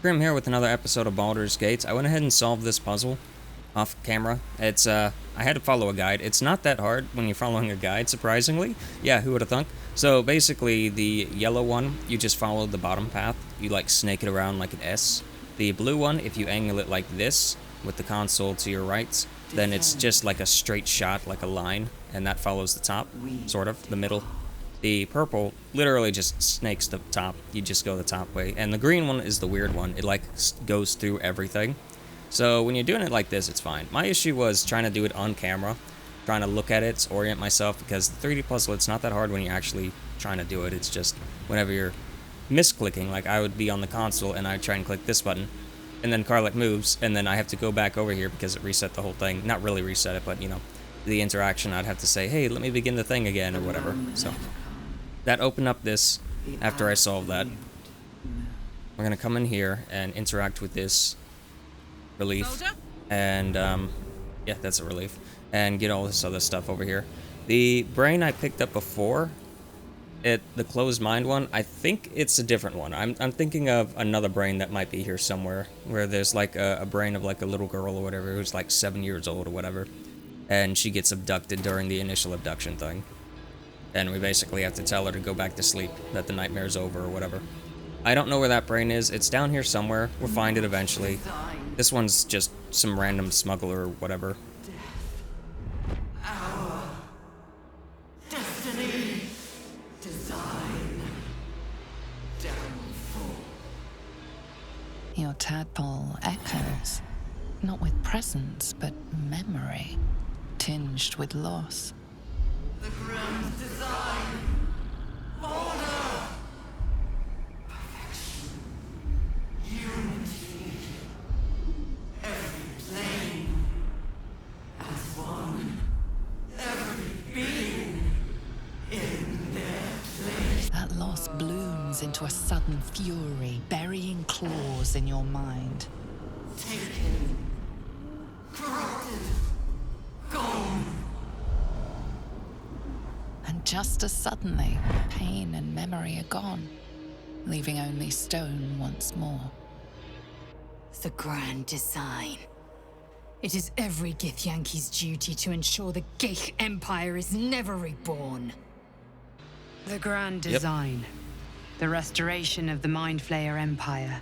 Crim here with another episode of Baldur's Gate. I went ahead and solved this puzzle off camera. I had to follow a guide. It's not that hard when you're following a guide, surprisingly. Yeah, who would have thunk? So basically, the yellow one, you just follow the bottom path. You like snake it around like an S. The blue one, if you angle it like this, with the console to your right, then it's just like a straight shot, like a line, and that follows the top, sort of, the middle. The purple literally just snakes the top. You just go the top way. And the green one is the weird one. It like goes through everything. So when you're doing it like this, it's fine. My issue was trying to do it on camera, trying to look at it, orient myself, because the 3D puzzle, it's not that hard when you're actually trying to do it. It's just whenever you're misclicking, like I would be on the console and I'd try and click this button, and then Karlach moves, and then I have to go back over here because it reset the whole thing. Not really reset it, but you know, the interaction, I'd have to say, hey, let me begin the thing again, or whatever. So that opened up this after I solved that. We're gonna come in here and interact with this relief, and yeah, that's a relief, and get all this other stuff over here. The brain I picked up before, the closed mind one, I think it's a different one. I'm thinking of another brain that might be here somewhere, where there's like a brain of like a little girl or whatever who's like 7 years old or whatever, and she gets abducted during the initial abduction thing. And we basically have to tell her to go back to sleep, that the nightmare's over or whatever. I don't know where that brain is. It's down here somewhere. We'll find it eventually. This one's just some random smuggler or whatever. Our destiny, design, downfall. Your tadpole echoes, not with presence, but memory, tinged with loss. The grand design, order, perfection, unity, every plane as one, every being in their place. That loss blooms into a sudden fury, burying claws in your mind. Taken, corrupted, gone. And just as suddenly, pain and memory are gone, leaving only stone once more. The grand design. It is every Githyanki's duty to ensure the Geich Empire is never reborn. The grand design. The restoration of the Mind Flayer Empire.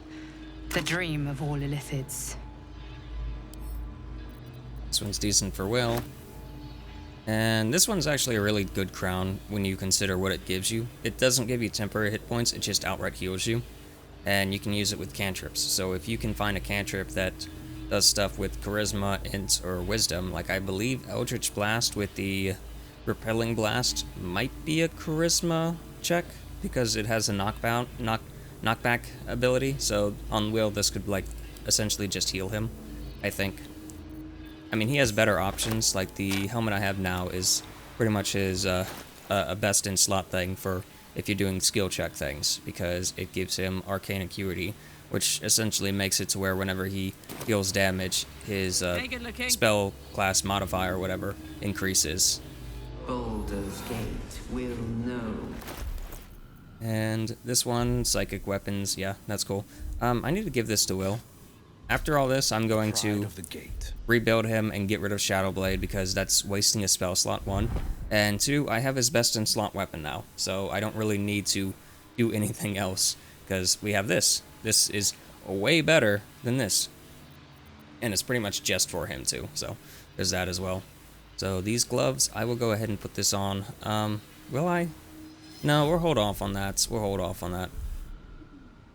The dream of all Illithids. This one's decent for Will. And this one's actually a really good crown when you consider what it gives you. It doesn't give you temporary hit points, it just outright heals you. And you can use it with cantrips. So if you can find a cantrip that does stuff with charisma, int, or wisdom, like I believe Eldritch Blast with the repelling blast might be a charisma check, because it has a knockback ability. So on Will, this could like essentially just heal him, I think. I mean, he has better options, like the helmet I have now is pretty much his a best in slot thing for if you're doing skill check things, because it gives him arcane acuity, which essentially makes it to where whenever he deals damage, his spell class modifier or whatever increases. Baldur's Gate will know. And this one, psychic weapons, yeah, that's cool. I need to give this to Will. After all this, I'm going to rebuild him and get rid of Shadowblade, because that's wasting a spell slot, 1. And 2, I have his best in slot weapon now, so I don't really need to do anything else, because we have this. This is way better than this. And it's pretty much just for him too, so there's that as well. So these gloves, I will go ahead and put this on. Will I? No, we'll hold off on that. We'll hold off on that,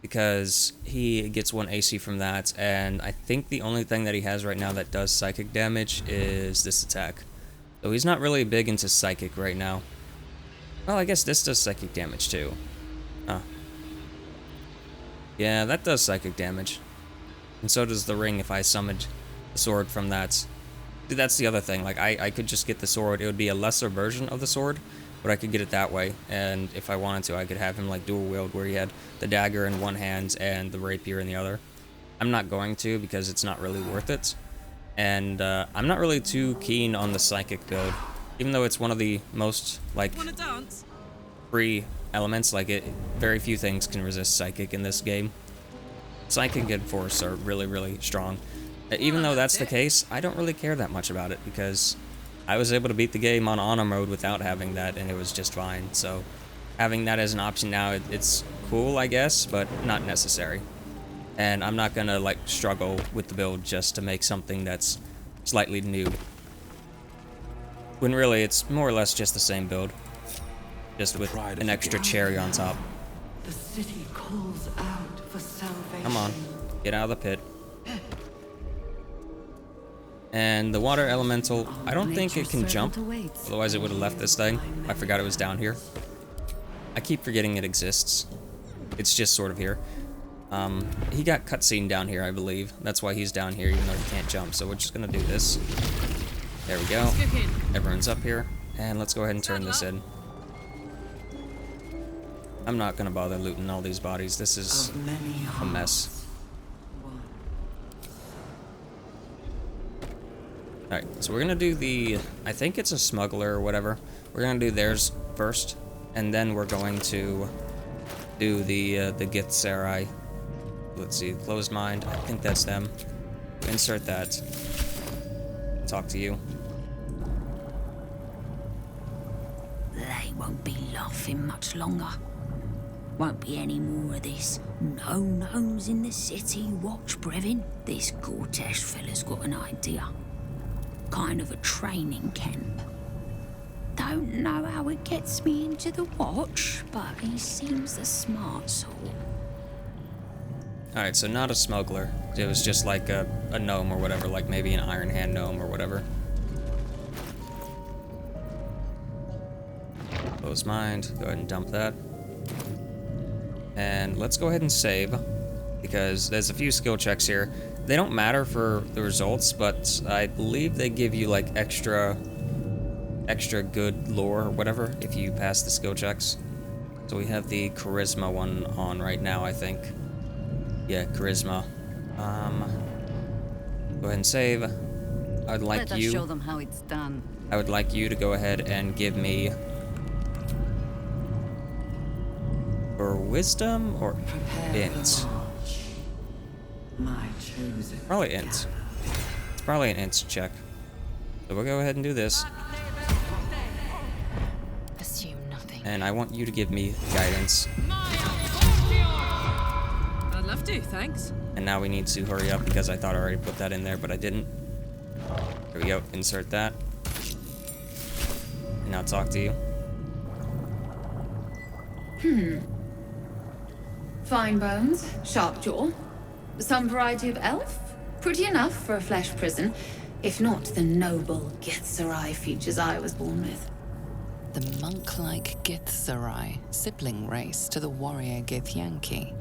because he gets 1 AC from that, and I think the only thing that he has right now that does psychic damage is this attack. So he's not really big into psychic right now. Well, I guess this does psychic damage too. Huh. Yeah, that does psychic damage. And so does the ring if I summoned the sword from that. Dude, that's the other thing, like I could just get the sword. It would be a lesser version of the sword, but I could get it that way, and if I wanted to, I could have him like dual wield, where he had the dagger in one hand and the rapier in the other. I'm not going to, because it's not really worth it, and I'm not really too keen on the psychic build, even though it's one of the most like free elements. Like very few things can resist psychic in this game. Psychic and Force are really, really strong. Even though that's the case, I don't really care that much about it because I was able to beat the game on honor mode without having that, and it was just fine. So having that as an option now, it's cool, I guess, but not necessary. And I'm not gonna like struggle with the build just to make something that's slightly new. When really it's more or less just the same build, just with an extra cherry on top. The city calls out for salvation. Come on, get out of the pit. And the water elemental, I don't think it can jump, otherwise it would have left this thing. I forgot it was down here. I keep forgetting it exists. It's just sort of here. He got cutscene down here, I believe. That's why he's down here, even though he can't jump. So we're just gonna do this. There we go. Everyone's up here. And let's go ahead and turn this in. I'm not gonna bother looting all these bodies. This is a mess. Alright, so we're gonna do the, I think it's a smuggler or whatever. We're gonna do theirs first, and then we're going to do the Githzerai. Let's see, closed mind, I think that's them. Insert that. Talk to you. They won't be laughing much longer. Won't be any more of this. No gnomes in the city, watch, Brevin. This Gortash fella's got an idea. Kind of a training camp. Don't know how it gets me into the watch, but he seems the smart sort. Alright, so not a smuggler. It was just like a gnome or whatever, like maybe an Iron Hand gnome or whatever. Close mind, go ahead and dump that. And let's go ahead and save, because there's a few skill checks here. They don't matter for the results, but I believe they give you like extra good lore or whatever if you pass the skill checks. So we have the charisma one on right now, I think. Yeah, charisma. Go ahead and save. I'd like Let us you. show them how it's done. I would like you to go ahead and give me for wisdom or Prepare int. the march. My chosen. Probably int. It's probably an int check. So we'll go ahead and do this. Assume nothing. And I want you to give me guidance. I'd love to, thanks. And now we need to hurry up because I thought I already put that in there, but I didn't. There we go. Insert that. And now talk to you. Fine bones, sharp jaw, some variety of elf. Pretty enough for a flesh prison, if not the noble Githzerai features I was born with. The monk-like Githzerai, sibling race to the warrior Githyanki.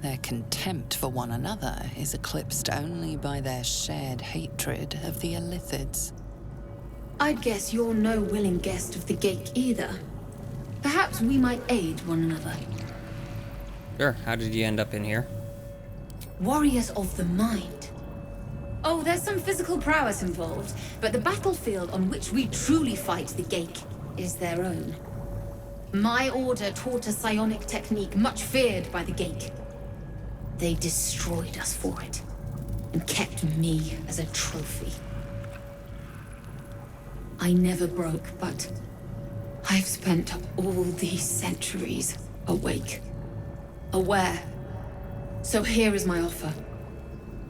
Their contempt for one another is eclipsed only by their shared hatred of the Illithids. I'd guess you're no willing guest of the Gake either. Perhaps we might aid one another. Sure. How did you end up in here? Warriors of the mind. Oh, there's some physical prowess involved, but the battlefield on which we truly fight the Gake is their own. My order taught a psionic technique much feared by the Gake. They destroyed us for it, and kept me as a trophy. I never broke, but I've spent all these centuries awake, aware. So here is my offer.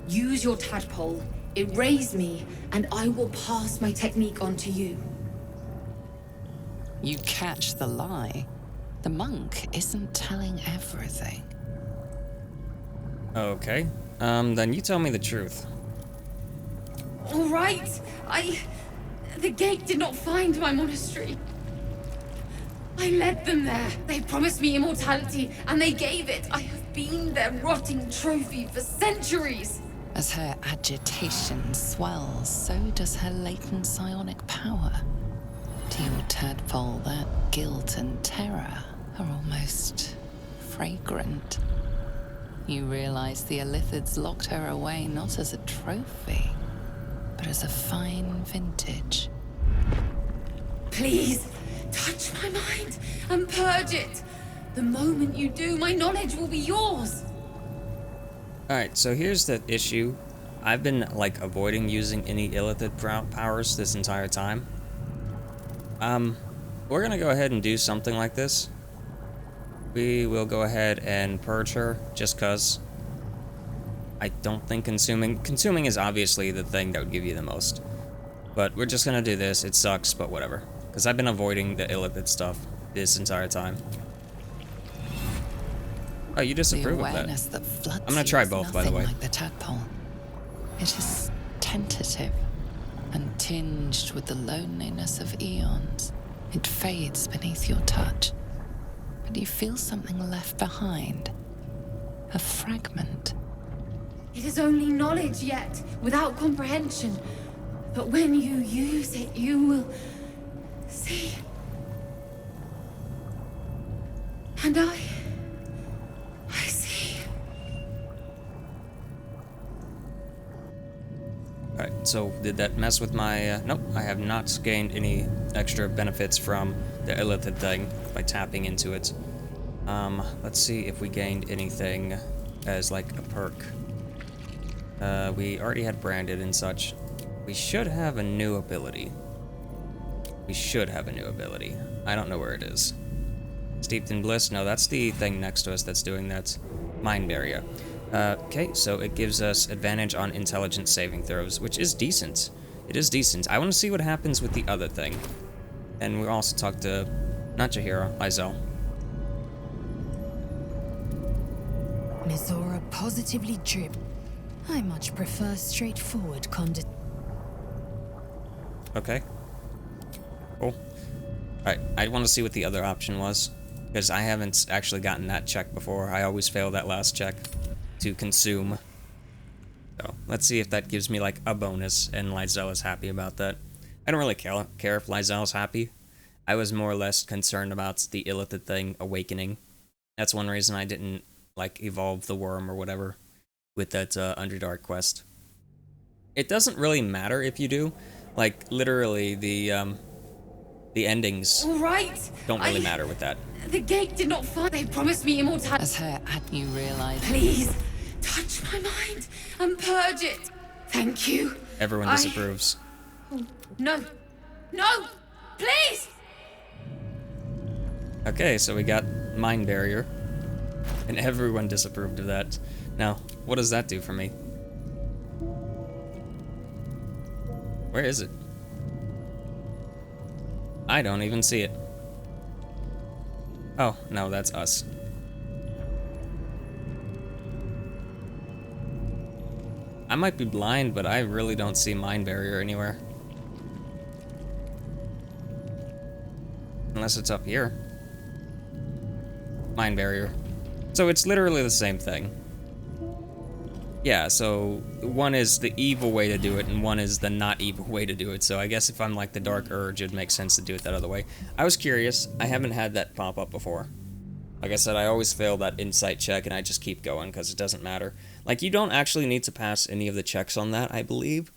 Use your tadpole, erase me, and I will pass my technique on to you. You catch the lie. The monk isn't telling everything. Okay. Then you tell me the truth. All right, the Gate did not find my monastery. I led them there. They promised me immortality, and they gave it. I have been their rotting trophy for centuries. As her agitation swells, so does her latent psionic power. To your tadpole, that guilt and terror are almost fragrant. You realize the Illithids locked her away not as a trophy, but as a fine vintage. Please, touch my mind and purge it. The moment you do, my knowledge will be yours. Alright, so here's the issue. I've been, like, avoiding using any illithid powers this entire time. We're gonna go ahead and do something like this. We will go ahead and purge her, just cause. I don't think consuming is obviously the thing that would give you the most. But we're just gonna do this. It sucks, but whatever. Because I've been avoiding the illithid stuff this entire time. Oh, you disapprove of that. I'm gonna try both, by the way. Like the tadpole. It is tentative and tinged with the loneliness of eons. It fades beneath your touch, but you feel something left behind. A fragment. It is only knowledge yet, without comprehension. But when you use it, you will see. And I see. Alright, so did that mess with my, nope, I have not gained any extra benefits from the illithid thing by tapping into it. Let's see if we gained anything as, like, a perk. We already had branded and such. We should have a new ability. I don't know where it is. Steeped in Bliss? No, that's the thing next to us that's doing that. Mind Barrier. Okay, so it gives us advantage on intelligence saving throws, which is decent. It is decent. I want to see what happens with the other thing. And we'll also talk to, not Jaheira, Lysel. Mizora positively drip. I much prefer straightforward conduct. Okay. Cool. Alright, I want to see what the other option was, because I haven't actually gotten that check before. I always fail that last check to consume. So, let's see if that gives me, like, a bonus, and Lysel is happy about that. I don't really care if Lysel's happy. I was more or less concerned about the illithid thing awakening. That's one reason I didn't, like, evolve the worm or whatever with that Underdark quest. It doesn't really matter if you do. Like, literally, the endings All right. don't really matter with that. The gate did not find. They promised me immortality. As her Agnew realized. Please, touch my mind and purge it. Thank you. Everyone disapproves. Oh, no. No! Please! Okay, so we got Mind Barrier. And everyone disapproved of that. Now, what does that do for me? Where is it? I don't even see it. Oh, no, that's us. I might be blind, but I really don't see Mind Barrier anywhere. Unless it's up here. Mind Barrier. So it's literally the same thing. Yeah, so one is the evil way to do it, and one is the not evil way to do it. So I guess if I'm like the Dark Urge, it'd make sense to do it that other way. I was curious. I haven't had that pop up before. Like I said, I always fail that insight check, and I just keep going because it doesn't matter. Like, you don't actually need to pass any of the checks on that, I believe.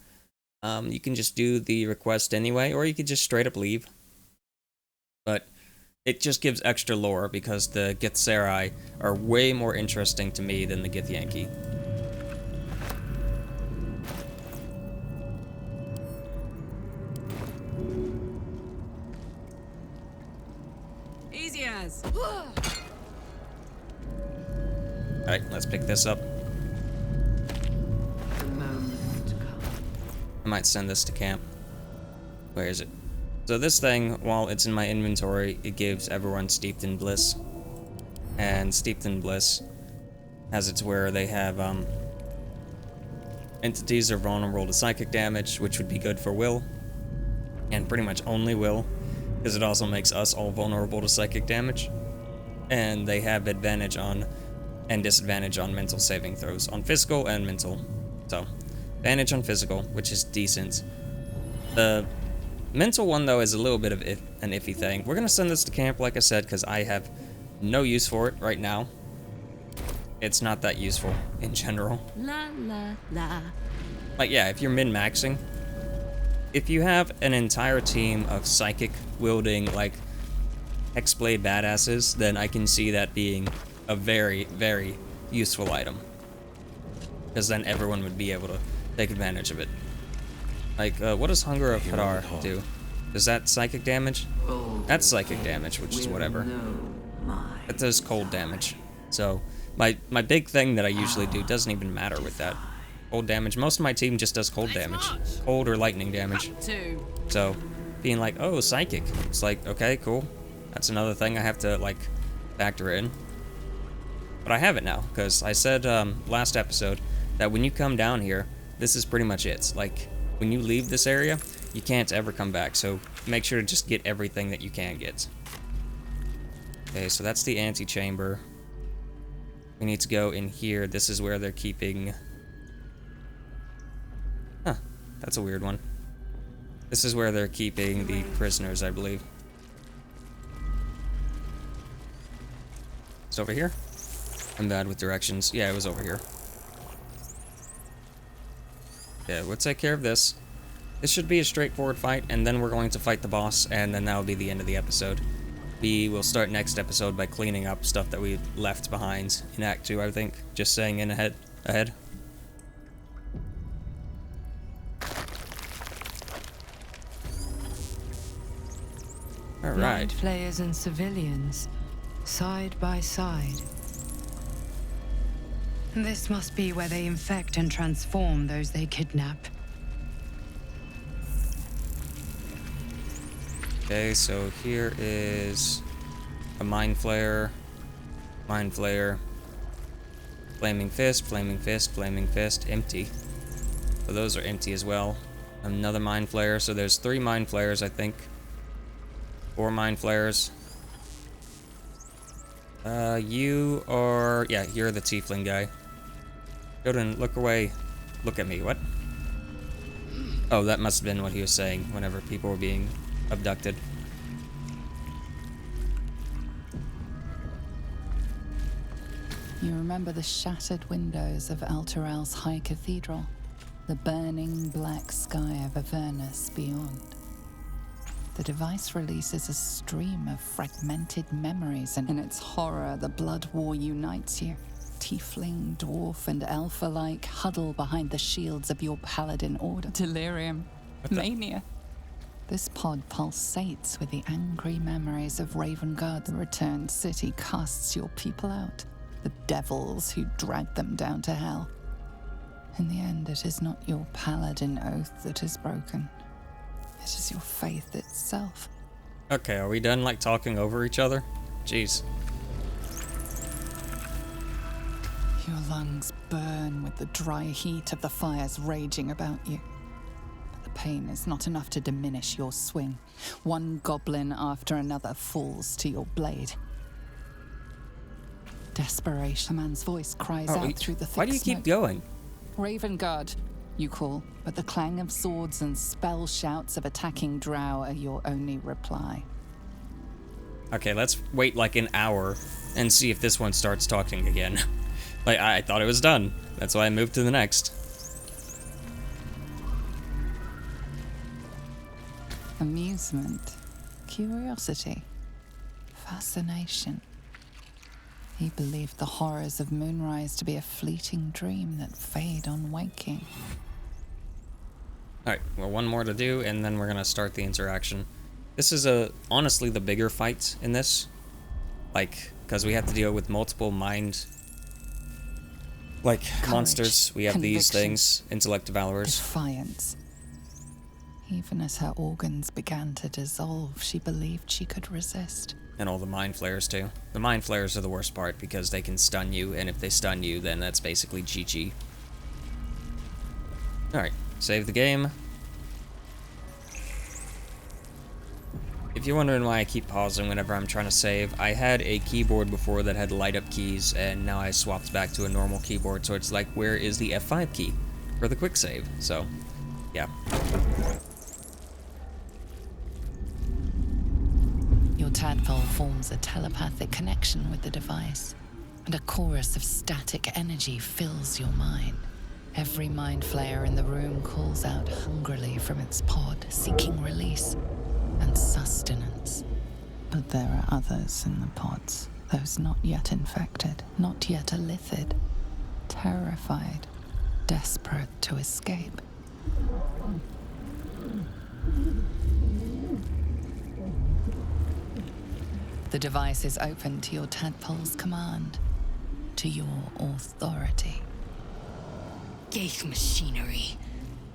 You can just do the request anyway, or you could just straight up leave. But it just gives extra lore because the Githzerai are way more interesting to me than the Githyanki. Easy as. Alright, let's pick this up. The moment comes. I might send this to camp. Where is it? So this thing, while it's in my inventory, it gives everyone Steeped in Bliss. And Steeped in Bliss has its where they have, entities are vulnerable to psychic damage, which would be good for Will. And pretty much only Will, because it also makes us all vulnerable to psychic damage. And they have advantage on, and disadvantage on mental saving throws, on physical and mental. So, advantage on physical, which is decent. The mental one, though, is a little bit of an iffy thing. We're gonna send this to camp, like I said, because I have no use for it right now. It's not that useful in general. La la la. Like, yeah, if you're min-maxing, if you have an entire team of psychic wielding, like, hexblade badasses, then I can see that being a very, very useful item. because then everyone would be able to take advantage of it. Like, what does Hunger of Hadar do? Does that psychic damage? That's psychic damage, which is whatever. That does cold damage. So, my big thing that I usually do doesn't even matter with that. Cold damage. Most of my team just does cold damage. Cold or lightning damage. So, being like, oh, psychic. It's like, okay, cool. That's another thing I have to, like, factor in. But I have it now, because I said last episode that when you come down here, this is pretty much it. Like, when you leave this area, you can't ever come back, so make sure to just get everything that you can get. Okay, so that's the antechamber. We need to go in here. This is where they're keeping... Huh, that's a weird one. This is where they're keeping the prisoners, I believe. It's over here? I'm bad with directions. Yeah, it was over here. Yeah, we'll take care of this. This should be a straightforward fight, and then we're going to fight the boss, and then that'll be the end of the episode. We will start next episode by cleaning up stuff that we left behind in Act 2, I think. Just saying in ahead. Alright. Mind flayers and civilians, side by side. This must be where they infect and transform those they kidnap. Okay, so here is a Mind Flayer, Flaming Fist, Flaming Fist, Flaming Fist, empty. So those are empty as well. Another Mind Flayer, so there's 3 Mind Flayers, I think. 4 Mind Flayers. You are... yeah, you're the Tiefling guy. Godin, look away. Look at me, what? Oh, that must have been what he was saying whenever people were being abducted. You remember the shattered windows of Alteral's High Cathedral, the burning black sky of Avernus beyond. The device releases a stream of fragmented memories, and in its horror, the blood war unites you. Tiefling, dwarf, and elf alike huddle behind the shields of your paladin order. Delirium. Mania. This pod pulsates with the angry memories of Ravengard. The returned city casts your people out. The devils who dragged them down to hell. In the end, it is not your paladin oath that is broken. It is your faith itself. Okay, are we done, like, talking over each other? Jeez. Your lungs burn with the dry heat of the fires raging about you. But the pain is not enough to diminish your swing. One goblin after another falls to your blade. Desperation. A man's voice cries out through the thick Why do you keep going? Ravengard, you call, but the clang of swords and spell shouts of attacking drow are your only reply. Okay, let's wait like an hour and see if this one starts talking again. Like, I thought it was done. That's why I moved to the next. Amusement, curiosity, fascination. He believed the horrors of Moonrise to be a fleeting dream that fade on waking. Alright, well, one more to do, and then we're gonna start the interaction. This is, honestly the bigger fight in this. Like, because we have to deal with multiple Courage, monsters. We have these conviction, things, intellect devourers. defiance. Even as her organs began to dissolve, she believed she could resist. And all the Mind Flayers, too. The Mind Flayers are the worst part, because they can stun you, and if they stun you, then that's basically GG. Alright, save the game. If you're wondering why I keep pausing whenever I'm trying to save, I had a keyboard before that had light-up keys, and now I swapped back to a normal keyboard, so it's like, where is the F5 key for the quick save? So, yeah. Your tadpole forms a telepathic connection with the device, and a chorus of static energy fills your mind. Every mind flayer in the room calls out hungrily from its pod, seeking release and sustenance. But there are others in the pods, those not yet infected, not yet elithid, terrified, desperate to escape. The device is open to your tadpole's command, to your authority. Geich machinery.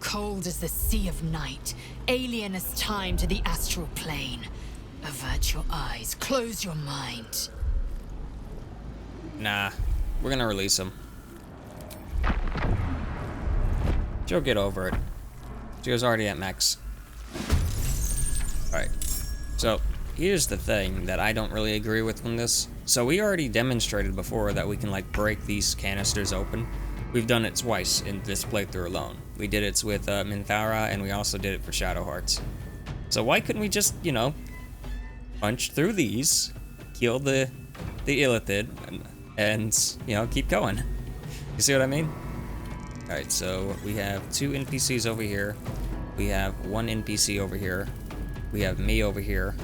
Cold as the sea of night, alien as time to the astral plane. Avert your eyes, close your mind. Nah, we're gonna release him. She'll get over it. She was already at max. Alright, so here's the thing that I don't really agree with on this. So we already demonstrated before that we can like break these canisters open. We've done it twice in this playthrough alone. We did it with Minthara, and we also did it for Shadow Hearts. So why couldn't we just, you know, punch through these, kill the Illithid, and you know, keep going? You see what I mean? Alright, so we have 2 NPCs over here. We have 1 NPC over here. We have me over here.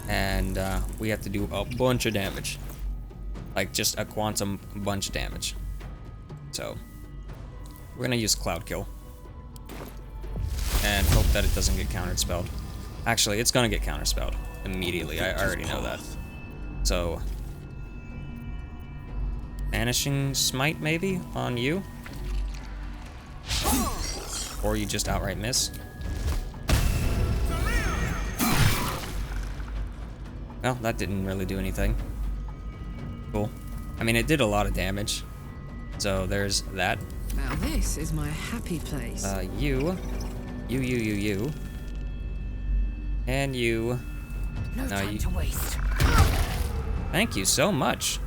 And we have to do a bunch of damage. Like, just a quantum bunch of damage. So, we're gonna use Cloud Kill. And hope that it doesn't get counterspelled. Actually, it's gonna get counterspelled immediately. I already know that. So, Vanishing Smite, maybe, on you? Or you just outright miss? Well, that didn't really do anything. Cool. I mean, it did a lot of damage. So there's that. Now this is my happy place. You. And you. No time to waste. Thank you so much.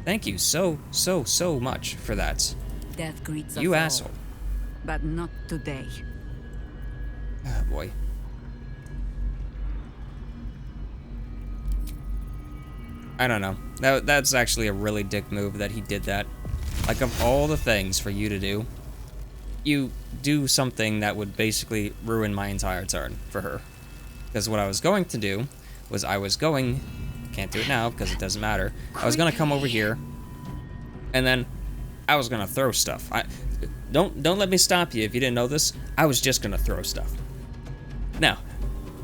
Thank you so much for that. Death greets us You all, asshole. but not today. Ah, boy. I don't know. That's actually a really dick move that he did that. Like, of all the things for you to do, you do something that would basically ruin my entire turn for her. Because what I was going to do was can't do it now because it doesn't matter. I was gonna come over here, and then I was gonna throw stuff. Don't let me stop you if you didn't know this. I was just gonna throw stuff. Now,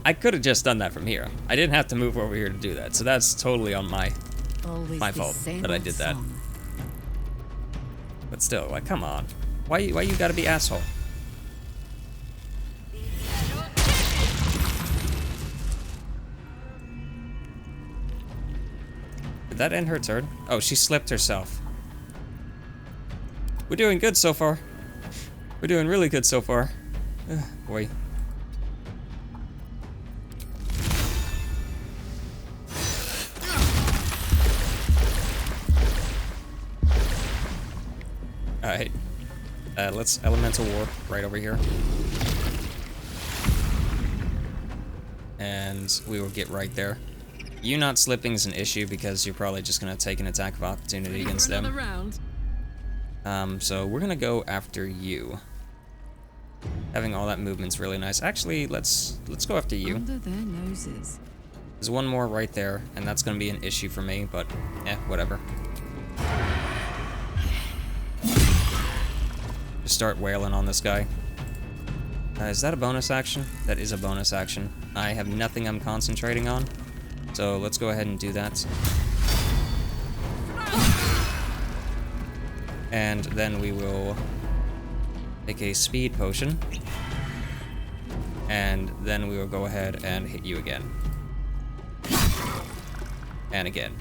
I could have just done that from here. I didn't have to move over here to do that, so that's totally on my fault that I did that. But still, like, come on. Why you gotta be asshole? Did that end her turn? Oh, she slipped herself. We're doing good so far. We're doing really good so far. Boy. Alright. Let's Elemental Warp right over here. And we will get right there. You not slipping is an issue because you're probably just going to take an attack of opportunity against them. So we're going to go after you. Having all that movement's really nice. Actually, let's go after you. Under their noses. There's one more right there, and that's going to be an issue for me, but whatever. Just start wailing on this guy. Is that a bonus action? That is a bonus action. I have nothing I'm concentrating on, so let's go ahead and do that. And then we will take a speed potion, and then we will go ahead and hit you again. And again.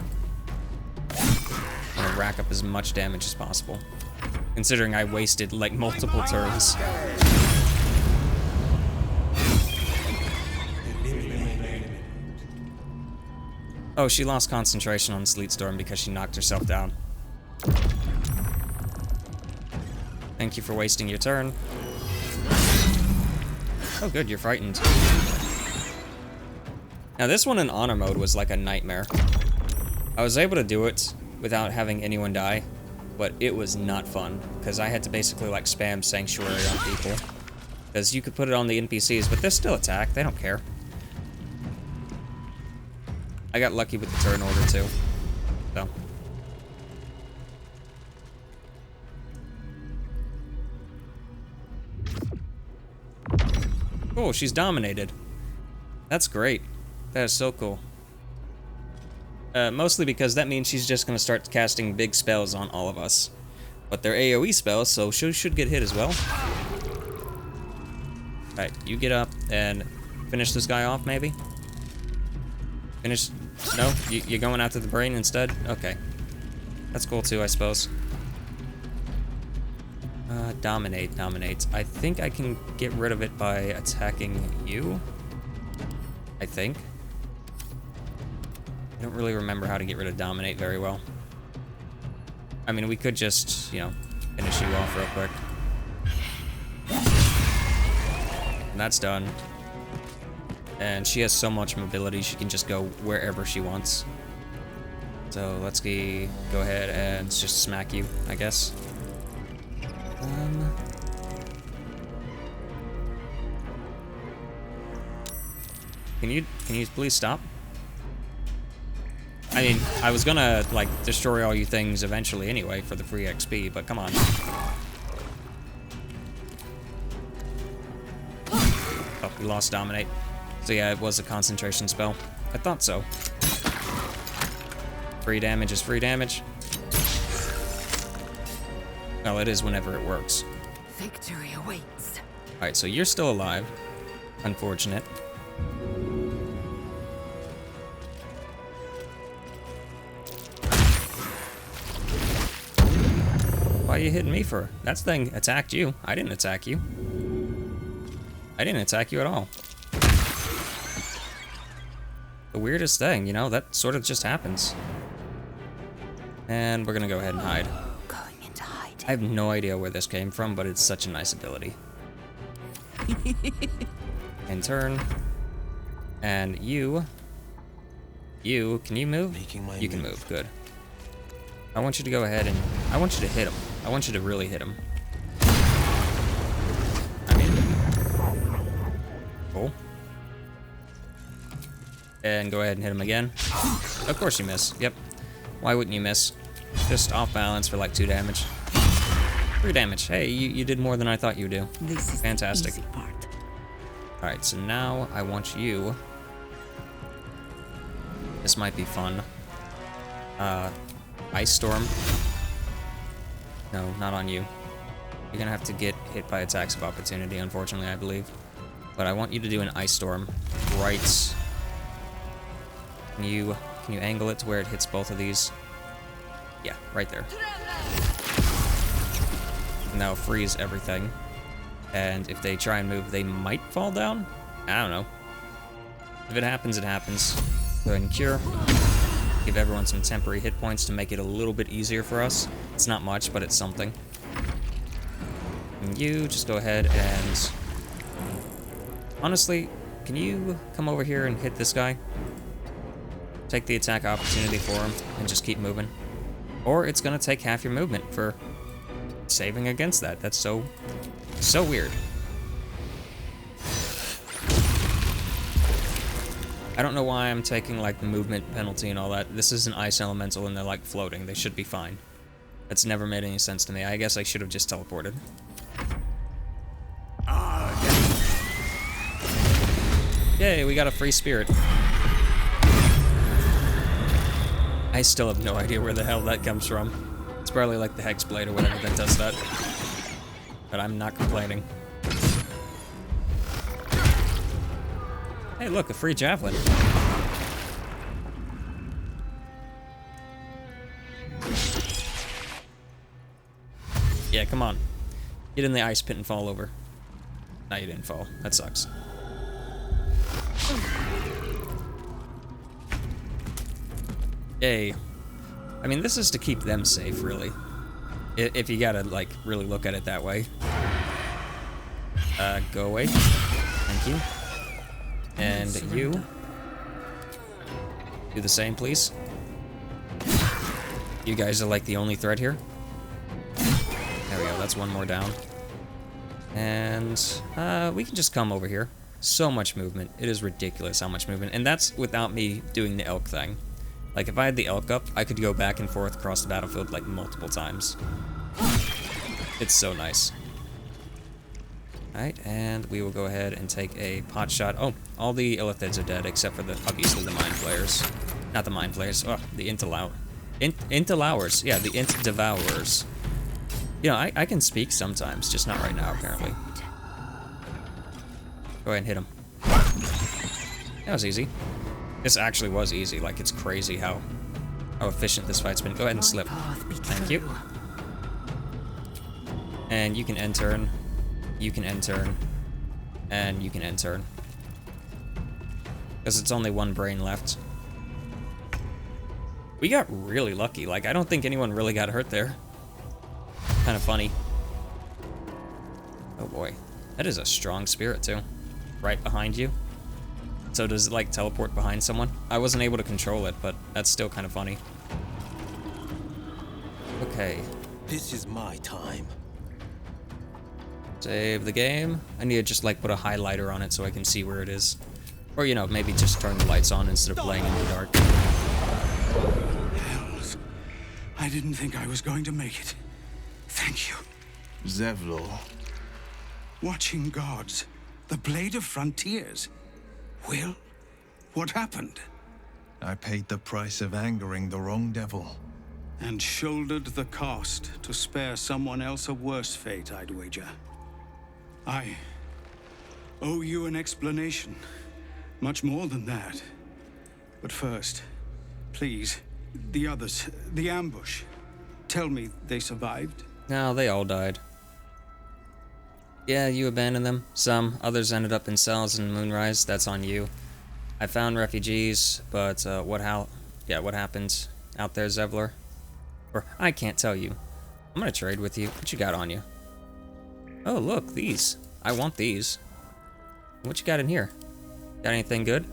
I'm gonna rack up as much damage as possible, considering I wasted like multiple turns. Oh, she lost concentration on Sleet Storm because she knocked herself down. Thank you for wasting your turn. Oh good, you're frightened. Now this one in honor mode was like a nightmare. I was able to do it without having anyone die, but it was not fun, because I had to basically like spam Sanctuary on people. Because you could put it on the NPCs, but they still attack, they don't care. I got lucky with the turn order too, so. Cool, she's dominated. That's great. That is so cool. Mostly because that means she's just going to start casting big spells on all of us. But they're AoE spells, so she should get hit as well. Alright, you get up and finish this guy off, maybe? Finish... No? You're going after the brain instead? Okay. That's cool too, I suppose. Dominate. I think I can get rid of it by attacking you. I think. I don't really remember how to get rid of dominate very well. I mean, we could just, you know, finish you off real quick. And that's done. And she has so much mobility, she can just go wherever she wants. So let's go ahead and just smack you, I guess. Can you please stop? I mean, I was gonna, like, destroy all you things eventually anyway for the free XP, but come on. Oh, we lost Dominate. So yeah, it was a concentration spell. I thought so. Free damage is free damage. Well, it is whenever it works. Victory awaits. Alright, so you're still alive. Unfortunate. Why are you hitting me for? That thing attacked you. I didn't attack you. I didn't attack you at all. The weirdest thing, you know, that sort of just happens. And we're gonna go ahead and hide. Going into hiding. I have no idea where this came from, but it's such a nice ability. And turn. And you, can you move? You can move, good. I want you to go ahead and, I want you to hit him. I want you to really hit him. I mean, cool. And go ahead and hit him again. Of course you miss, yep. Why wouldn't you miss? Just off balance for like 2 damage. 3 damage, hey, you did more than I thought you would do. This is fantastic. the easy part. Alright, so now I want you... This might be fun. Ice Storm. No, not on you. You're gonna have to get hit by attacks of opportunity, unfortunately, I believe. But I want you to do an Ice Storm right... Can you angle it to where it hits both of these? Yeah, right there. Now freeze everything. And if they try and move, they might fall down? I don't know. If it happens, it happens. Go ahead and cure. Give everyone some temporary hit points to make it a little bit easier for us. It's not much, but it's something. And you just go ahead and... Honestly, can you come over here and hit this guy? Take the attack opportunity for him and just keep moving. Or it's gonna take half your movement for saving against that. That's so weird. I don't know why I'm taking like the movement penalty and all that. This is an ice elemental and they're like floating. They should be fine. That's never made any sense to me. I guess I should have just teleported. Yay, we got a free spirit. I still have no idea where the hell that comes from. It's probably like the Hex Blade or whatever that does that. But I'm not complaining. Hey, look, a free javelin. Yeah, come on. Get in the ice pit and fall over. No, you didn't fall. That sucks. Yay. I mean, this is to keep them safe, really. If you gotta, like, really look at it that way. Go away. Thank you. And you. Do the same, please. You guys are, like, the only threat here. There we go, that's one more down. And, we can just come over here. So much movement. It is ridiculous how much movement. And that's without me doing the elk thing. Like, if I had the elk up, I could go back and forth across the battlefield, like, multiple times. It's so nice. Alright, and we will go ahead and take a pot shot. Oh, all the illithids are dead except for obviously the mind flayers. Not the mind flayers, oh, the Intelowers. Yeah, the Int Devourers. You know, I can speak sometimes, just not right now, apparently. Go ahead and hit him. That was easy. This actually was easy, like, it's crazy how efficient this fight's been. Go ahead and slip. Thank you. And you can end turn. You can end turn. And you can end turn. Because it's only one brain left. We got really lucky. Like, I don't think anyone really got hurt there. Kind of funny. Oh boy. That is a strong spirit, too. Right behind you. So does it, like, teleport behind someone? I wasn't able to control it, but that's still kind of funny. Okay. This is my time. Save the game. I need to just, like, put a highlighter on it so I can see where it is. Or, you know, maybe just turn the lights on instead of playing in the dark. Hells. I didn't think I was going to make it. Thank you. Zevlor. Watching gods. The Blade of Frontiers. Will? What happened? I paid the price of angering the wrong devil. And shouldered the cost to spare someone else a worse fate, I'd wager. I owe you an explanation. Much more than that. But first, please, the others, the ambush. Tell me they survived? No, they all died. Yeah, you abandoned them. Some. Others ended up in cells in Moonrise. That's on you. I found refugees, but what happened out there, Zevlor? Or, I can't tell you. I'm gonna trade with you. What you got on you? Oh, look, these. I want these. What you got in here? Got anything good?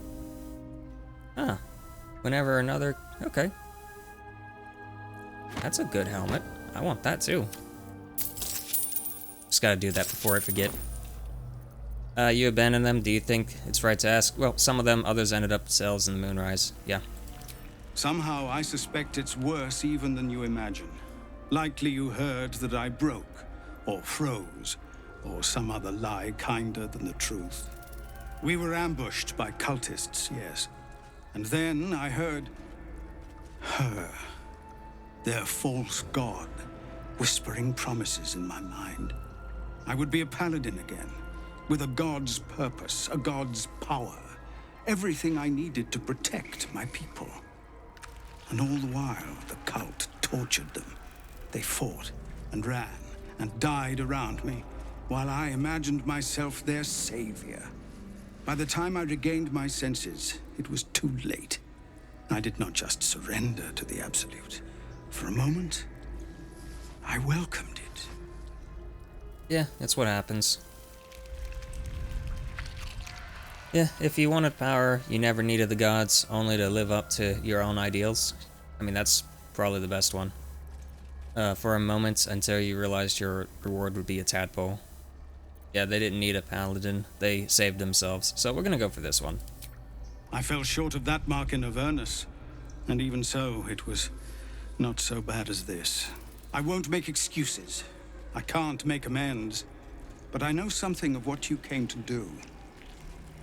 Huh. Whenever another... Okay. That's a good helmet. I want that, too. Just gotta do that before I forget. You abandoned them. Do you think it's right to ask? Well, some of them, others ended up cells in the Moonrise. Yeah. Somehow I suspect it's worse even than you imagine. Likely you heard that I broke, or froze, or some other lie kinder than the truth. We were ambushed by cultists, yes. And then I heard... her. Their false god, whispering promises in my mind. I would be a paladin again, with a god's purpose, a god's power. Everything I needed to protect my people. And all the while, the cult tortured them. They fought and ran and died around me, while I imagined myself their savior. By the time I regained my senses, it was too late. I did not just surrender to the Absolute. For a moment, I welcomed it. Yeah, that's what happens. Yeah, if you wanted power, you never needed the gods, only to live up to your own ideals. I mean, that's probably the best one. For a moment, until you realized your reward would be a tadpole. Yeah, they didn't need a paladin. They saved themselves. So we're gonna go for this one. I fell short of that mark in Avernus. And even so, it was not so bad as this. I won't make excuses. I can't make amends. But I know something of what you came to do.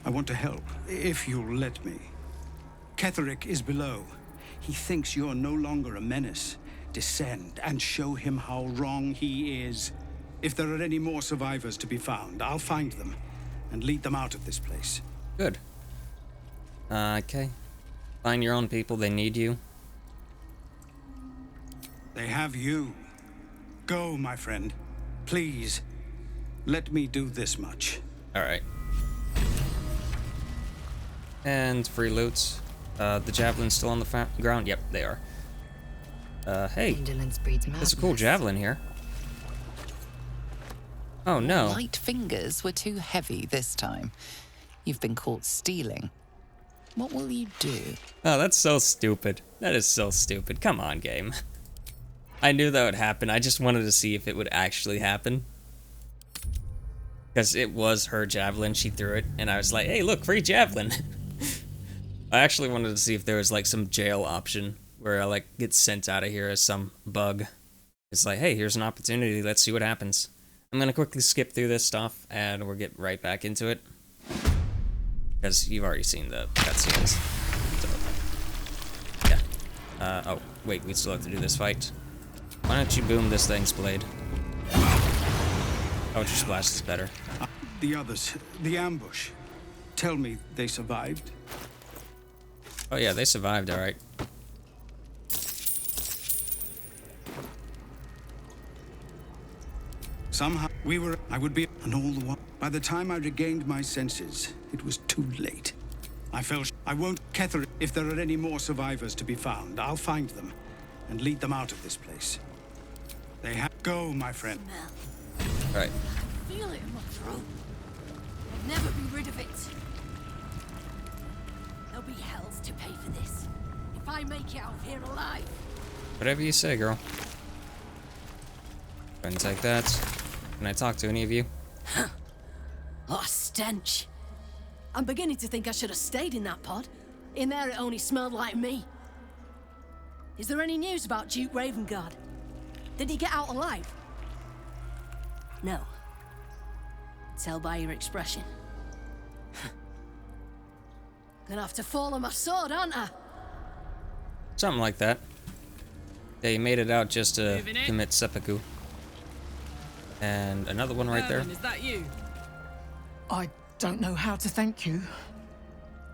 I want to help, if you'll let me. Ketherick is below. He thinks you're no longer a menace. Descend and show him how wrong he is. If there are any more survivors to be found, I'll find them and lead them out of this place. Good. Okay. Find your own people, they need you. They have you. Go, my friend. Please, let me do this much. Alright. And free loot. The javelin's still on the ground? Yep, they are. Hey. There's a cool javelin here. Oh no. Light fingers were too heavy this time. You've been caught stealing. What will you do? Oh, that's so stupid. That is so stupid. Come on, game. I knew that would happen. I just wanted to see if it would actually happen. Because it was her javelin. She threw it. And I was like, hey, look, free javelin. I actually wanted to see if there was like some jail option where I like get sent out of here as some bug. It's like, hey, here's an opportunity. Let's see what happens. I'm gonna quickly skip through this stuff, and we'll get right back into it. Because you've already seen the cutscenes. So, yeah. Oh, wait, we still have to do this fight. Why don't you boom this thing's blade? Oh, your splash is better. The others, the ambush. Tell me they survived? Oh yeah, they survived, alright. Somehow, I would be, and all the while. By the time I regained my senses, it was too late. I won't, Kether, if there are any more survivors to be found, I'll find them and lead them out of this place. They have go, my friend. Alright. I feel it in my throat. I'll never be rid of it. There'll be hells to pay for this. If I make it out of here alive. Whatever you say, girl. Go ahead and take that. Can I talk to any of you? What a stench. I'm beginning to think I should have stayed in that pod. In there it only smelled like me. Is there any news about Duke Ravengard? Did he get out alive? No. Tell by your expression. Gonna have to fall on my sword, aren't I? Something like that. Yeah, you made it out just to commit seppuku. And another one right there. Is that you? I don't know how to thank you.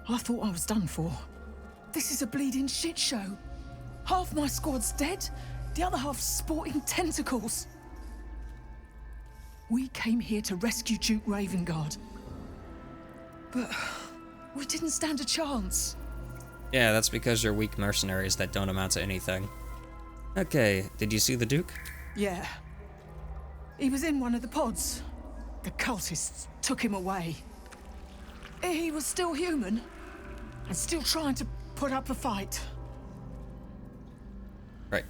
I thought I was done for. This is a bleeding shit show. Half my squad's dead, the other half sporting tentacles. We came here to rescue Duke Ravengard. But we didn't stand a chance. Yeah, that's because you're weak mercenaries that don't amount to anything. Okay, did you see the Duke? Yeah. He was in one of the pods. The cultists took him away. He was still human, and still trying to put up a fight. Right.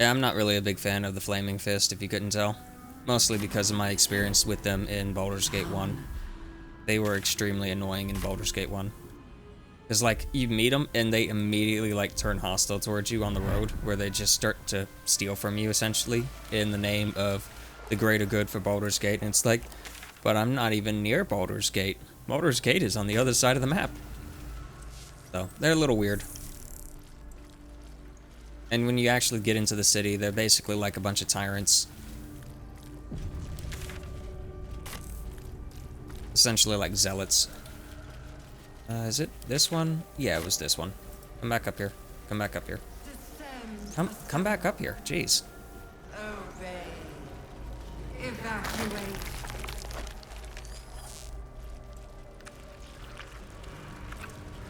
Yeah, I'm not really a big fan of the Flaming Fist, if you couldn't tell. Mostly because of my experience with them in Baldur's Gate 1. They were extremely annoying in Baldur's Gate 1. Because, like, you meet them, and they immediately, like, turn hostile towards you on the road, where they just start to steal from you, essentially, in the name of the greater good for Baldur's Gate. And it's like, but I'm not even near Baldur's Gate. Baldur's Gate is on the other side of the map. So, they're a little weird. And when you actually get into the city, they're basically like a bunch of tyrants. Essentially like zealots. Is it this one? Yeah, it was this one. Come back up here. Come back up here. Come back up here. Jeez. Obey. Evacuate.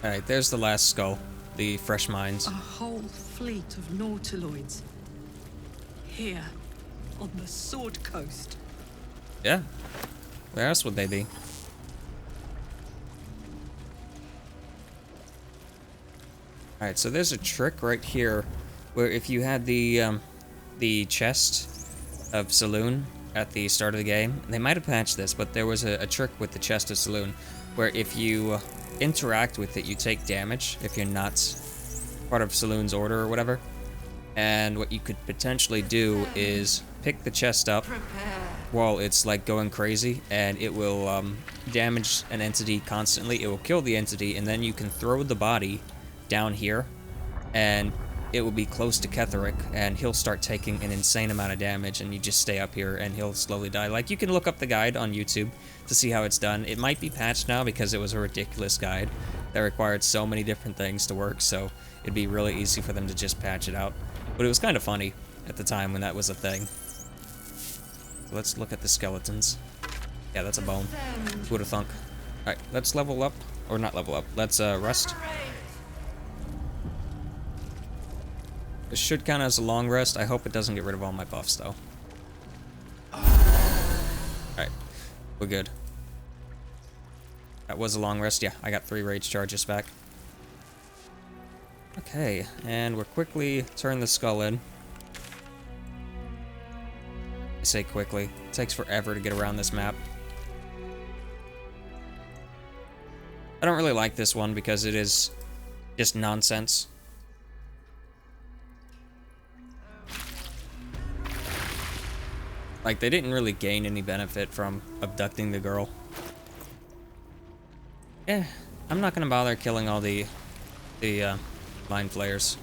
Alright, there's the last skull. The fresh mines. A whole fleet of nautiloids. Here, on the Sword Coast. Yeah. Where else would they be? Alright, so there's a trick right here where if you had the chest of Saloon at the start of the game, they might have patched this, but there was a trick with the chest of Saloon where if you interact with it, you take damage if you're not part of Saloon's order or whatever. And what you could potentially do is pick the chest up while it's like going crazy, and it will damage an entity constantly. It will kill the entity, and then you can throw the body down here, and it will be close to Ketheric, and he'll start taking an insane amount of damage, and you just stay up here, and he'll slowly die. Like, you can look up the guide on YouTube to see how it's done. It might be patched now because it was a ridiculous guide that required so many different things to work, so it'd be really easy for them to just patch it out. But it was kind of funny at the time when that was a thing. Let's look at the skeletons. Yeah, that's a bone. Who would have thunk? Alright, let's level up. Or not level up. Let's rest. This should count as a long rest. I hope it doesn't get rid of all my buffs, though. Alright, we're good. That was a long rest. Yeah, I got 3 rage charges back. Okay, and we'll quickly turn the skull in. I say quickly. It takes forever to get around this map. I don't really like this one because it is just nonsense. Like, they didn't really gain any benefit from abducting the girl. I'm not gonna bother killing all the mind flayers.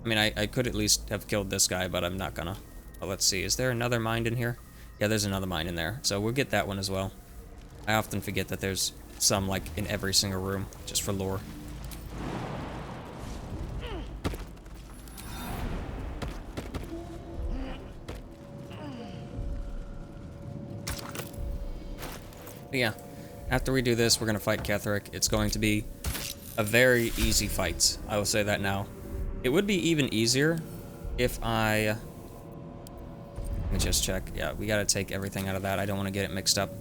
I mean, I could at least have killed this guy, but I'm not gonna. But let's see, is there another mind in here? Yeah, there's another mind in there, so we'll get that one as well. I often forget that there's some, like, in every single room, just for lore. But yeah, after we do this, we're gonna fight Ketheric. It's going to be a very easy fight. I will say that now. It would be even easier if I... Let me just check. Yeah, we gotta take everything out of that. I don't want to get it mixed up.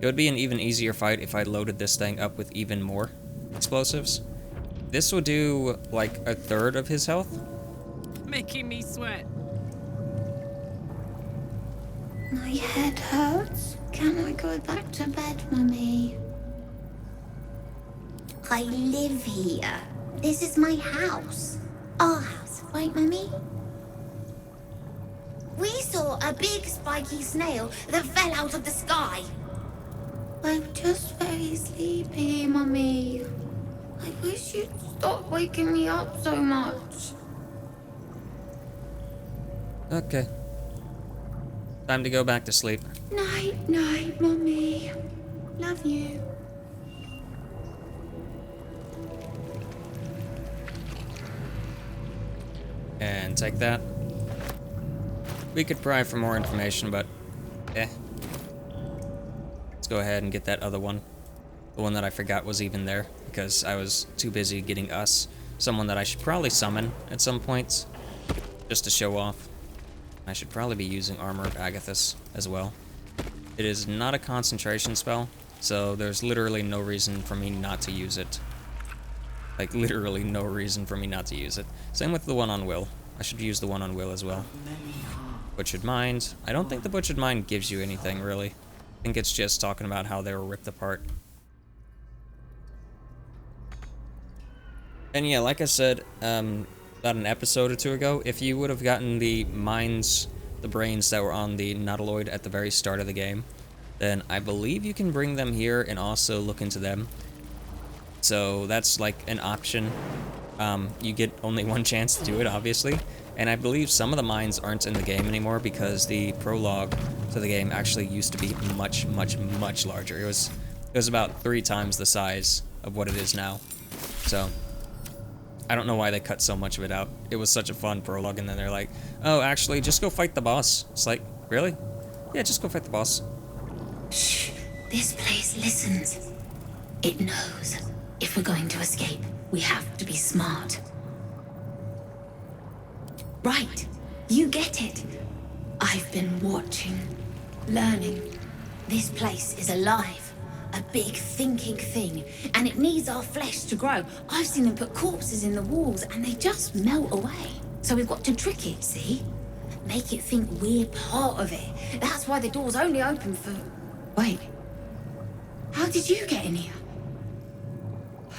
It would be an even easier fight if I loaded this thing up with even more explosives. This will do, like, 1/3 of his health. Making me sweat. My head hurts. Can I go back to bed, Mummy? I live here. This is my house. Our house, right, Mummy? We saw a big spiky snail that fell out of the sky. I'm just very sleepy, Mummy. I wish you'd stop waking me up so much. Okay. Time to go back to sleep. Night, night, Mummy. Love you. And take that. We could pry for more information, but let's go ahead and get that other one. The one that I forgot was even there, because I was too busy getting someone that I should probably summon at some points, just to show off. I should probably be using Armor of Agathis as well. It is not a concentration spell, so there's literally no reason for me not to use it. Like, literally no reason for me not to use it. Same with the one on Will. I should use the one on Will as well. Butchered Mind. I don't think the Butchered Mind gives you anything, really. I think it's just talking about how they were ripped apart. And yeah, like I said, about an episode or two ago, if you would have gotten the minds, the brains that were on the Nautiloid at the very start of the game, then I believe you can bring them here and also look into them. So that's like an option. You get only one chance to do it, obviously. And I believe some of the mines aren't in the game anymore because the prologue to the game actually used to be much, much, much larger. It was about 3 times the size of what it is now. So I don't know why they cut so much of it out. It was such a fun prologue, and then they're like, oh, actually, just go fight the boss. It's like, really? Yeah, just go fight the boss. Shh. This place listens. It knows. If we're going to escape, we have to be smart. Right. You get it. I've been watching, learning. This place is alive. A big thinking thing, and it needs our flesh to grow. I've seen them put corpses in the walls, and they just melt away. So we've got to trick it, see? Make it think we're part of it. That's why the door's only open for... Wait. How did you get in here?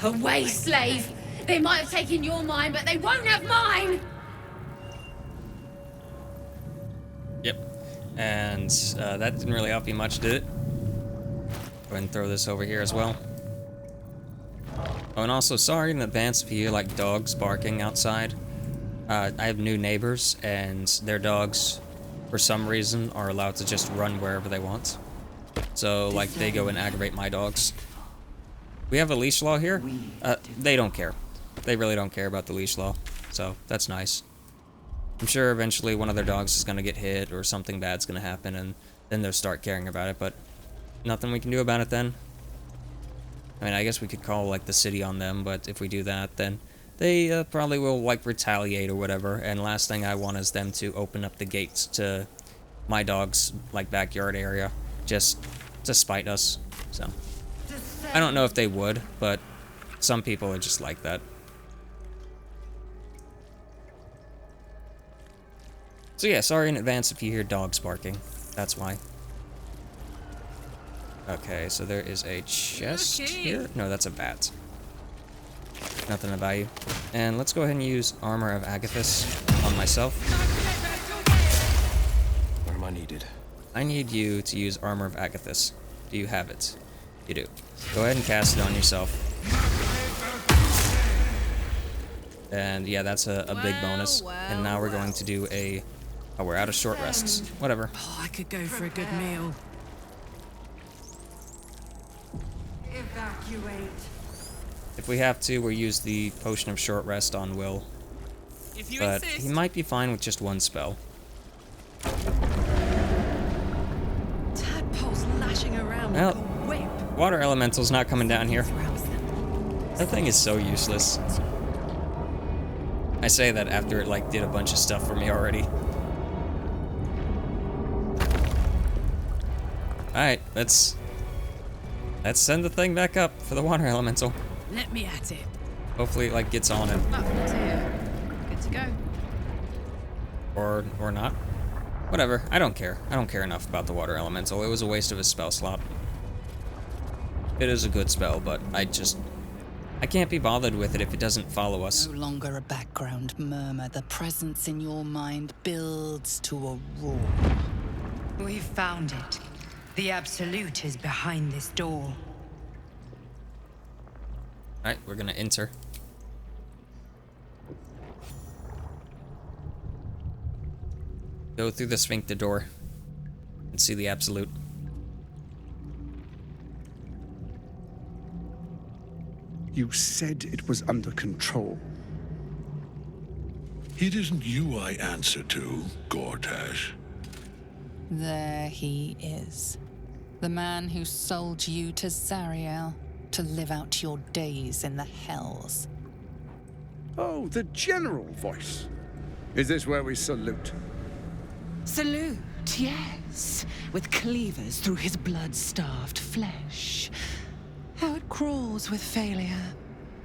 Away, slave! They might have taken your mind, but they won't have mine! Yep. And that didn't really help you much, did it? Go ahead and throw this over here as well. Oh, and also, sorry in advance if you hear, like, dogs barking outside. I have new neighbors, and their dogs, for some reason, are allowed to just run wherever they want. So, like, they go and aggravate my dogs. We have a leash law here. They don't care. They really don't care about the leash law. So, that's nice. I'm sure eventually one of their dogs is going to get hit or something bad's going to happen, and then they'll start caring about it, but nothing we can do about it then. I mean, I guess we could call, like, the city on them, but if we do that, then they probably will, like, retaliate or whatever, and last thing I want is them to open up the gates to my dog's, like, backyard area, just to spite us, so. I don't know if they would, but some people are just like that. So yeah, sorry in advance if you hear dogs barking. That's why. Okay, so there is a chest here. No, that's a bat. Nothing of value. And let's go ahead and use Armor of Agathis on myself. I need you to use Armor of Agathis. Do you have it? You do. Go ahead and cast it on yourself. And yeah, that's a big bonus. And now we're going to do a... Oh, we're out of short rests. Whatever. Oh, I could go for a good meal. Evacuate. If we have to, we'll use the Potion of Short Rest on Will. If you But insist. he might be fine with just one spell. Tadpole's lashing around Well, like a whip. Water Elemental's not coming down here. That thing is so useless. I say that after it, like, did a bunch of stuff for me already. Alright, let's send the thing back up for the Water Elemental. Let me at it. Hopefully it, like, gets on it. Oh, it's here. Good to go. Or not. Whatever, I don't care. I don't care enough about the Water Elemental. It was a waste of a spell slot. It is a good spell, but I can't be bothered with it if it doesn't follow us. No longer a background murmur. The presence in your mind builds to a roar. We've found it. The Absolute is behind this door. Alright, we're gonna enter. Go through the sphincter door and see the Absolute. You said it was under control. It isn't you I answer to, Gortash. There he is. The man who sold you to Zariel to live out your days in the hells. Oh, the general voice. Is this where we salute? Salute, yes, with cleavers through his blood-starved flesh. How it crawls with failure,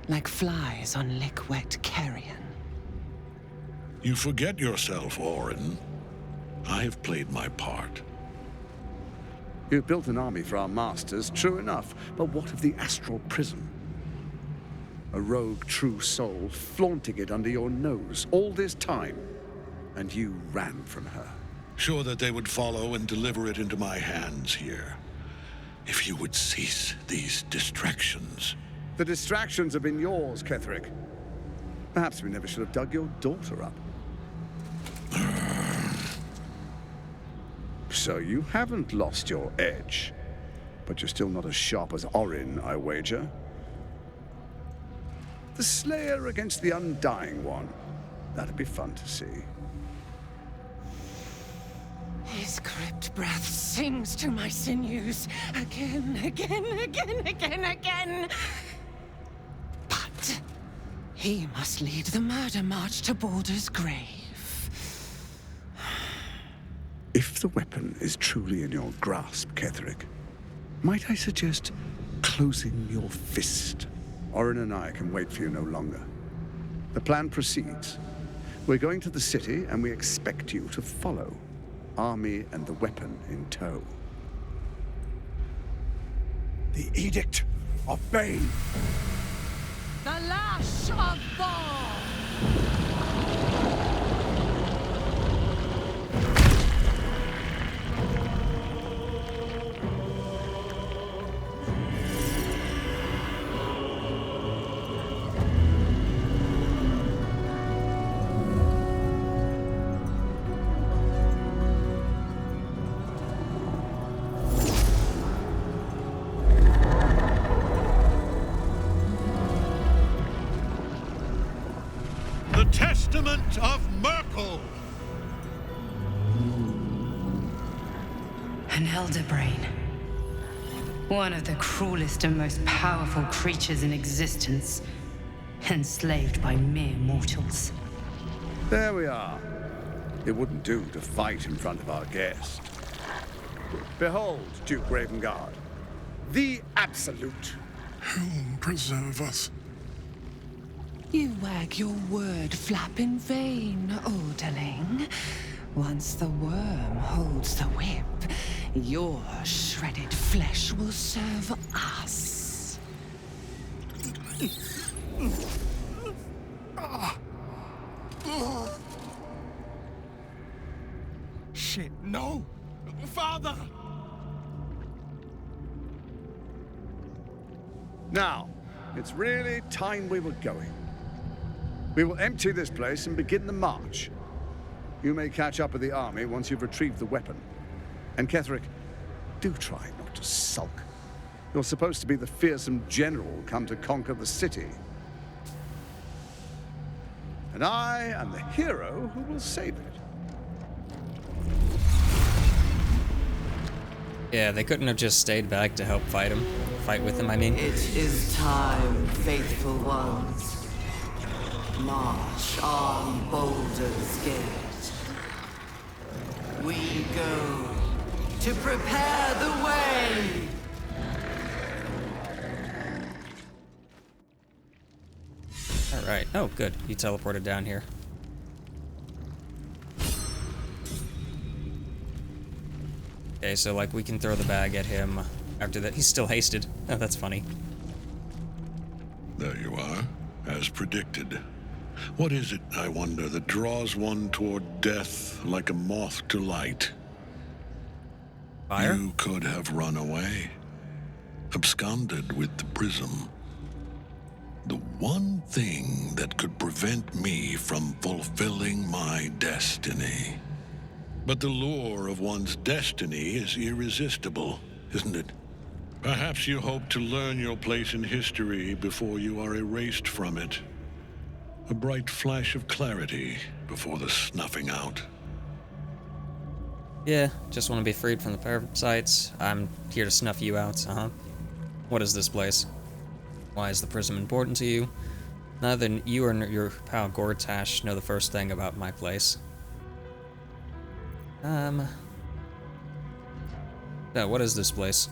like flies on lick-wet carrion. You forget yourself, Orin. I have played my part. You've built an army for our masters, true enough, but what of the astral prison? A rogue true soul flaunting it under your nose all this time, and you ran from her. Sure that they would follow and deliver it into my hands here. If you would cease these distractions. The distractions have been yours, Ketherick. Perhaps we never should have dug your daughter up. So you haven't lost your edge, but you're still not as sharp as Orin, I wager. The Slayer against the Undying One. That'd be fun to see. His crypt breath sings to my sinews again, again, again, again, again. But he must lead the murder march to Baldur's grave. If the weapon is truly in your grasp, Ketherick, might I suggest closing your fist? Orin and I can wait for you no longer. The plan proceeds. We're going to the city, and we expect you to follow. Army and the weapon in tow. The Edict of Bane. The lash of Thor! The Testament of Merkel! An elder brain. One of the cruelest and most powerful creatures in existence. Enslaved by mere mortals. There we are. It wouldn't do to fight in front of our guest. Behold, Duke Ravengard, the Absolute. Whom preserve us? You wag your word flap in vain, Odling. Once the worm holds the whip, your shredded flesh will serve us. Shit, no! father! Now, it's really time we were going. We will empty this place and begin the march. You may catch up with the army once you've retrieved the weapon. And Ketheric, do try not to sulk. You're supposed to be the fearsome general come to conquer the city. And I am the hero who will save it. Yeah, they couldn't have just stayed back to help fight with him, I mean. It is time, faithful ones. March on Baldur's Gate. We go to prepare the way. Alright. Oh, good. You teleported down here. Okay, so, like, we can throw the bag at him after that. He's still hasted. Oh, that's funny. There you are, as predicted. What is it, I wonder, that draws one toward death like a moth to light? Fire? You could have run away, absconded with the prism. The one thing that could prevent me from fulfilling my destiny. But the lure of one's destiny is irresistible, isn't it? Perhaps you hope to learn your place in history before you are erased from it. A bright flash of clarity before the snuffing out. Yeah, just want to be freed from the parasites. I'm here to snuff you out, uh-huh. What is this place? Why is the prism important to you? Neither you or your pal Gortash know the first thing about my place. Yeah, what is this place?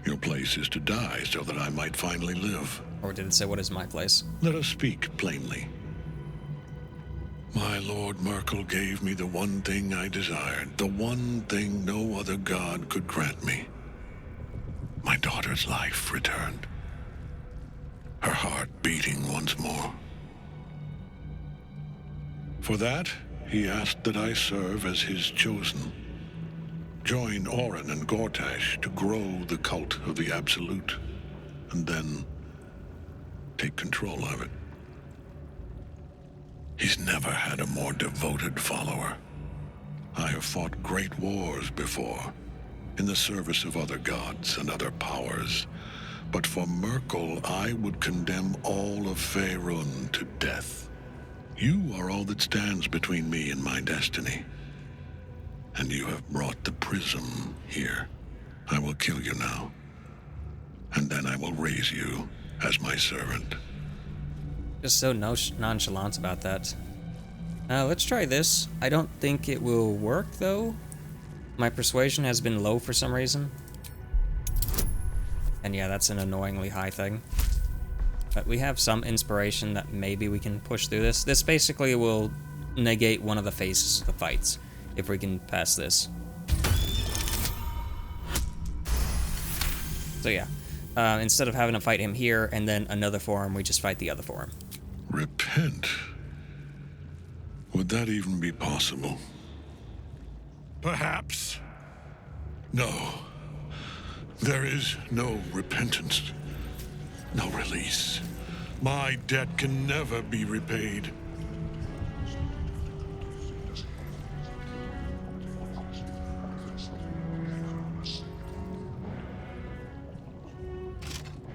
Your place is to die so that I might finally live. Or did it say what is my place? Let us speak plainly. My Lord Merkel gave me the one thing I desired, the one thing no other god could grant me. My daughter's life returned. Her heart beating once more. For that, he asked that I serve as his chosen. Join Orin and Gortash to grow the cult of the Absolute, and then take control of it. He's never had a more devoted follower. I have fought great wars before, in the service of other gods and other powers, but for Merkel, I would condemn all of Faerun to death. You are all that stands between me and my destiny. And you have brought the prism here. I will kill you now. And then I will raise you as my servant. Just so nonchalant about that. Let's try this. I don't think it will work, though. My persuasion has been low for some reason. And yeah, that's an annoyingly high thing. But we have some inspiration that maybe we can push through this. This basically will negate one of the phases of the fights, if we can pass this. So yeah, instead of having to fight him here and then another form, we just fight the other form. Repent? Would that even be possible? Perhaps. No. There is no repentance. No release. My debt can never be repaid.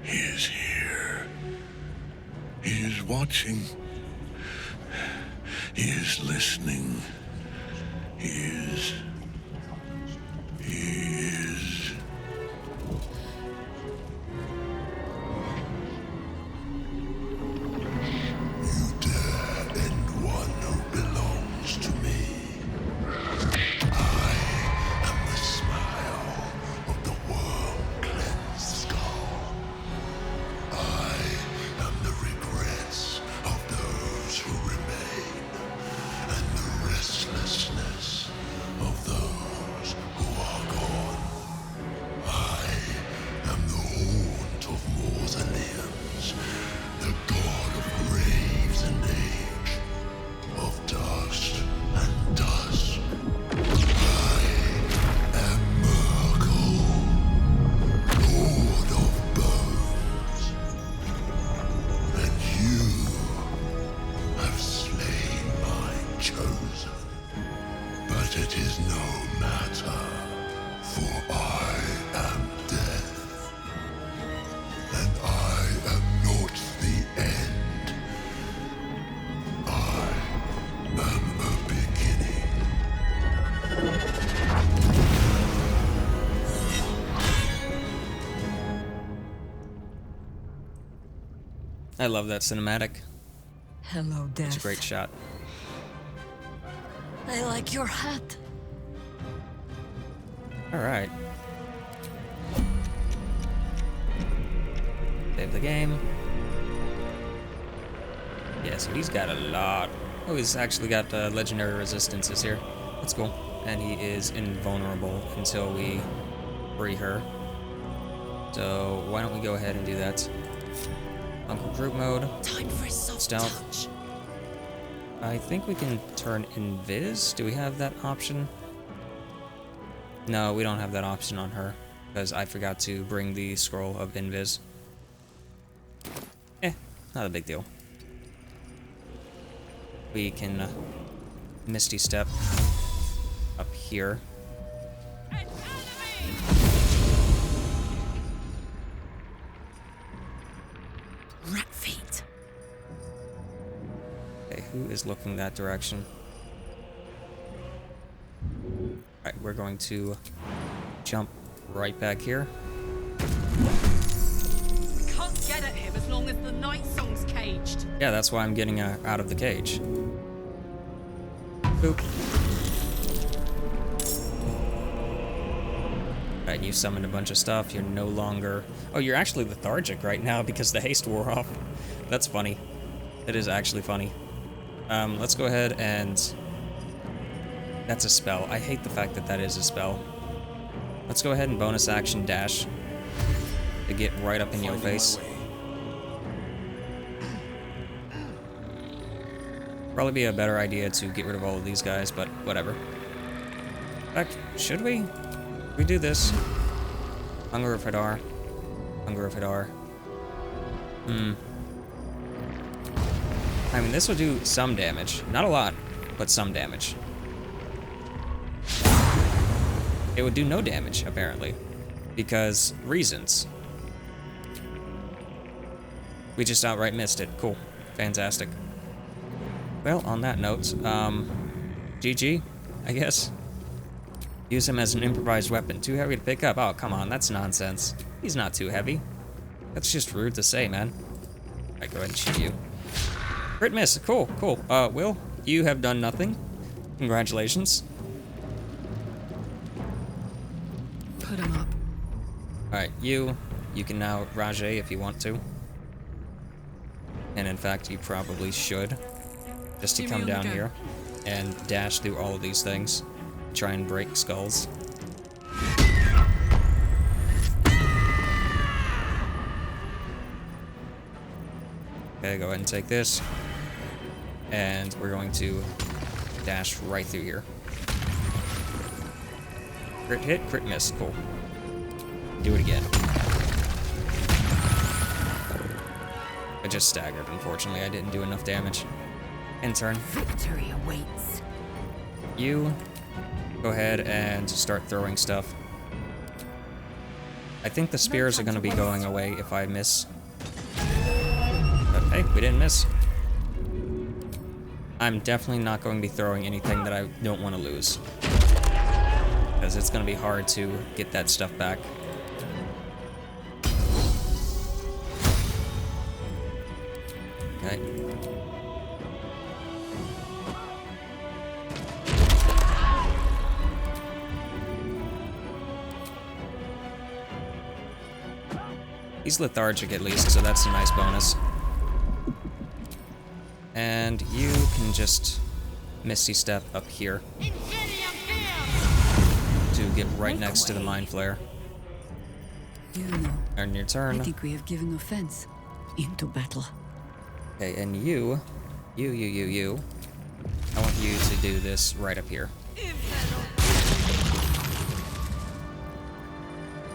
He is here. He is watching. He is listening. He is. You dare end one who belongs to me. I am the smile of the worm-cleansed skull. I am the regrets of those who remain, and the restlessness of I love that cinematic. Hello, Death. It's a great shot. I like your hat. Alright. Save the game. Yeah, so he's got a lot. Oh, he's actually got legendary resistances here. That's cool. And he is invulnerable until we free her. So why don't we go ahead and do that? Uncle Group mode. Time for a soft Stealth. touch. I think we can turn invis. Do we have that option? No, we don't have that option on her because I forgot to bring the scroll of invis. Not a big deal. We can Misty Step up here. Rat feet. Okay, who is looking that direction? Alright, we're going to jump right back here. We can't get at him as long as the night song's caged. Yeah, that's why I'm getting out of the cage. Boop. Alright, you summoned a bunch of stuff. You're no longer... Oh, you're actually lethargic right now because the haste wore off. That's funny. It is actually funny. Let's go ahead and... That's a spell. I hate the fact that that is a spell. Let's go ahead and bonus action dash to get right up in your face. Probably be a better idea to get rid of all of these guys, but whatever. In fact, should we? We do this. Hunger of Hadar. Hunger of Hadar. I mean, this will do some damage. Not a lot, but some damage. It would do no damage, apparently. Because reasons. We just outright missed it. Cool. Fantastic. Well, on that note, GG, I guess. Use him as an improvised weapon. Too heavy to pick up. Oh, come on, that's nonsense. He's not too heavy. That's just rude to say, man. Alright, go ahead and shoot you. Crit miss. Cool, cool. Will, you have done nothing. Congratulations. Put him up. Alright, you can now Rajay if you want to. And in fact, you probably should. Just to come down here and dash through all of these things. Try and break skulls. Okay, go ahead and take this. And we're going to dash right through here. Crit hit, crit miss. Cool. Do it again. I just staggered, unfortunately. I didn't do enough damage. End turn. Victory awaits. You go ahead and start throwing stuff. I think the spears are going to be going away if I miss. But hey, we didn't miss. I'm definitely not going to be throwing anything that I don't want to lose. Because it's going to be hard to get that stuff back. Okay. He's lethargic at least, so that's a nice bonus. And you can just Misty Step up here to get right next to the Mind Flare. You know, Earn your turn. I think we have given offense into battle. Okay, and you. I want you to do this right up here.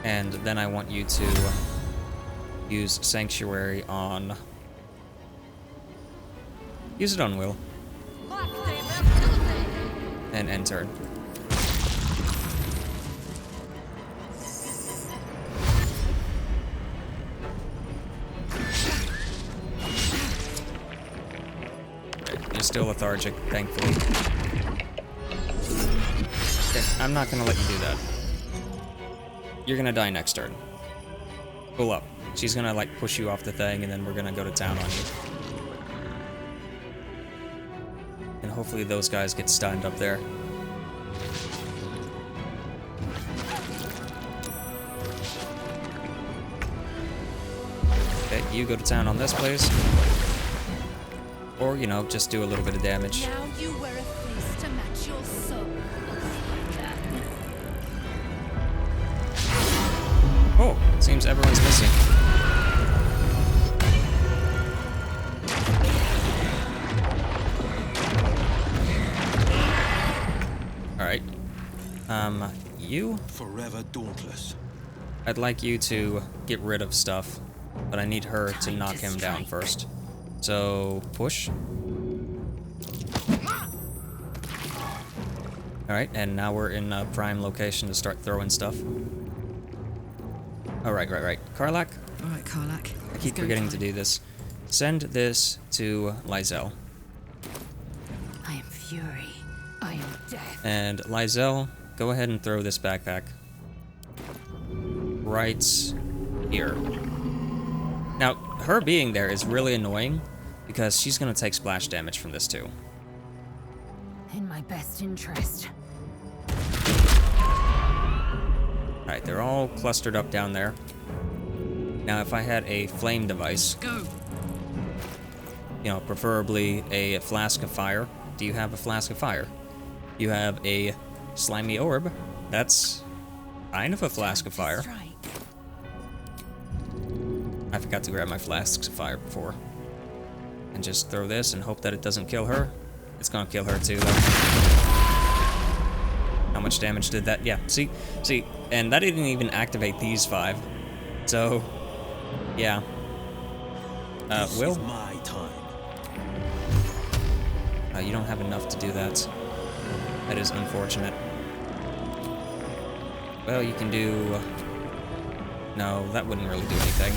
And then I want you to use Sanctuary on... Use it on Will. And end turn. You're still lethargic, thankfully. Okay, I'm not gonna let you do that. You're gonna die next turn. Pull up. She's gonna, like, push you off the thing, and then we're gonna go to town on you. And hopefully those guys get stunned up there. Okay, you go to town on this place. Or, you know, just do a little bit of damage. Now you wear a face to match your soul. Oh, seems everyone's missing. Alright. You? Forever dauntless. I'd like you to get rid of stuff, but I need her to knock him down first. So, push. Alright, and now we're in a prime location to start throwing stuff. Oh, right. Karlach? Alright, Karlach. I keep forgetting to do this. Send this to Lysel. I am fury. I am death. And Lysel, go ahead and throw this backpack. Right here. Now, her being there is really annoying, because she's gonna take splash damage from this too. In my best interest. Alright, they're all clustered up down there. Now, if I had a flame device, Go. you know, preferably a flask of fire. Do you have a flask of fire? You have a slimy orb. That's kind of a flask of fire. I forgot to grab my flasks of fire before. And just throw this and hope that it doesn't kill her. It's gonna kill her too, though. How much damage did that? Yeah, see, and that didn't even activate these 5. So, yeah. Will? My time. You don't have enough to do that. That is unfortunate. Well, you can do... No, that wouldn't really do anything.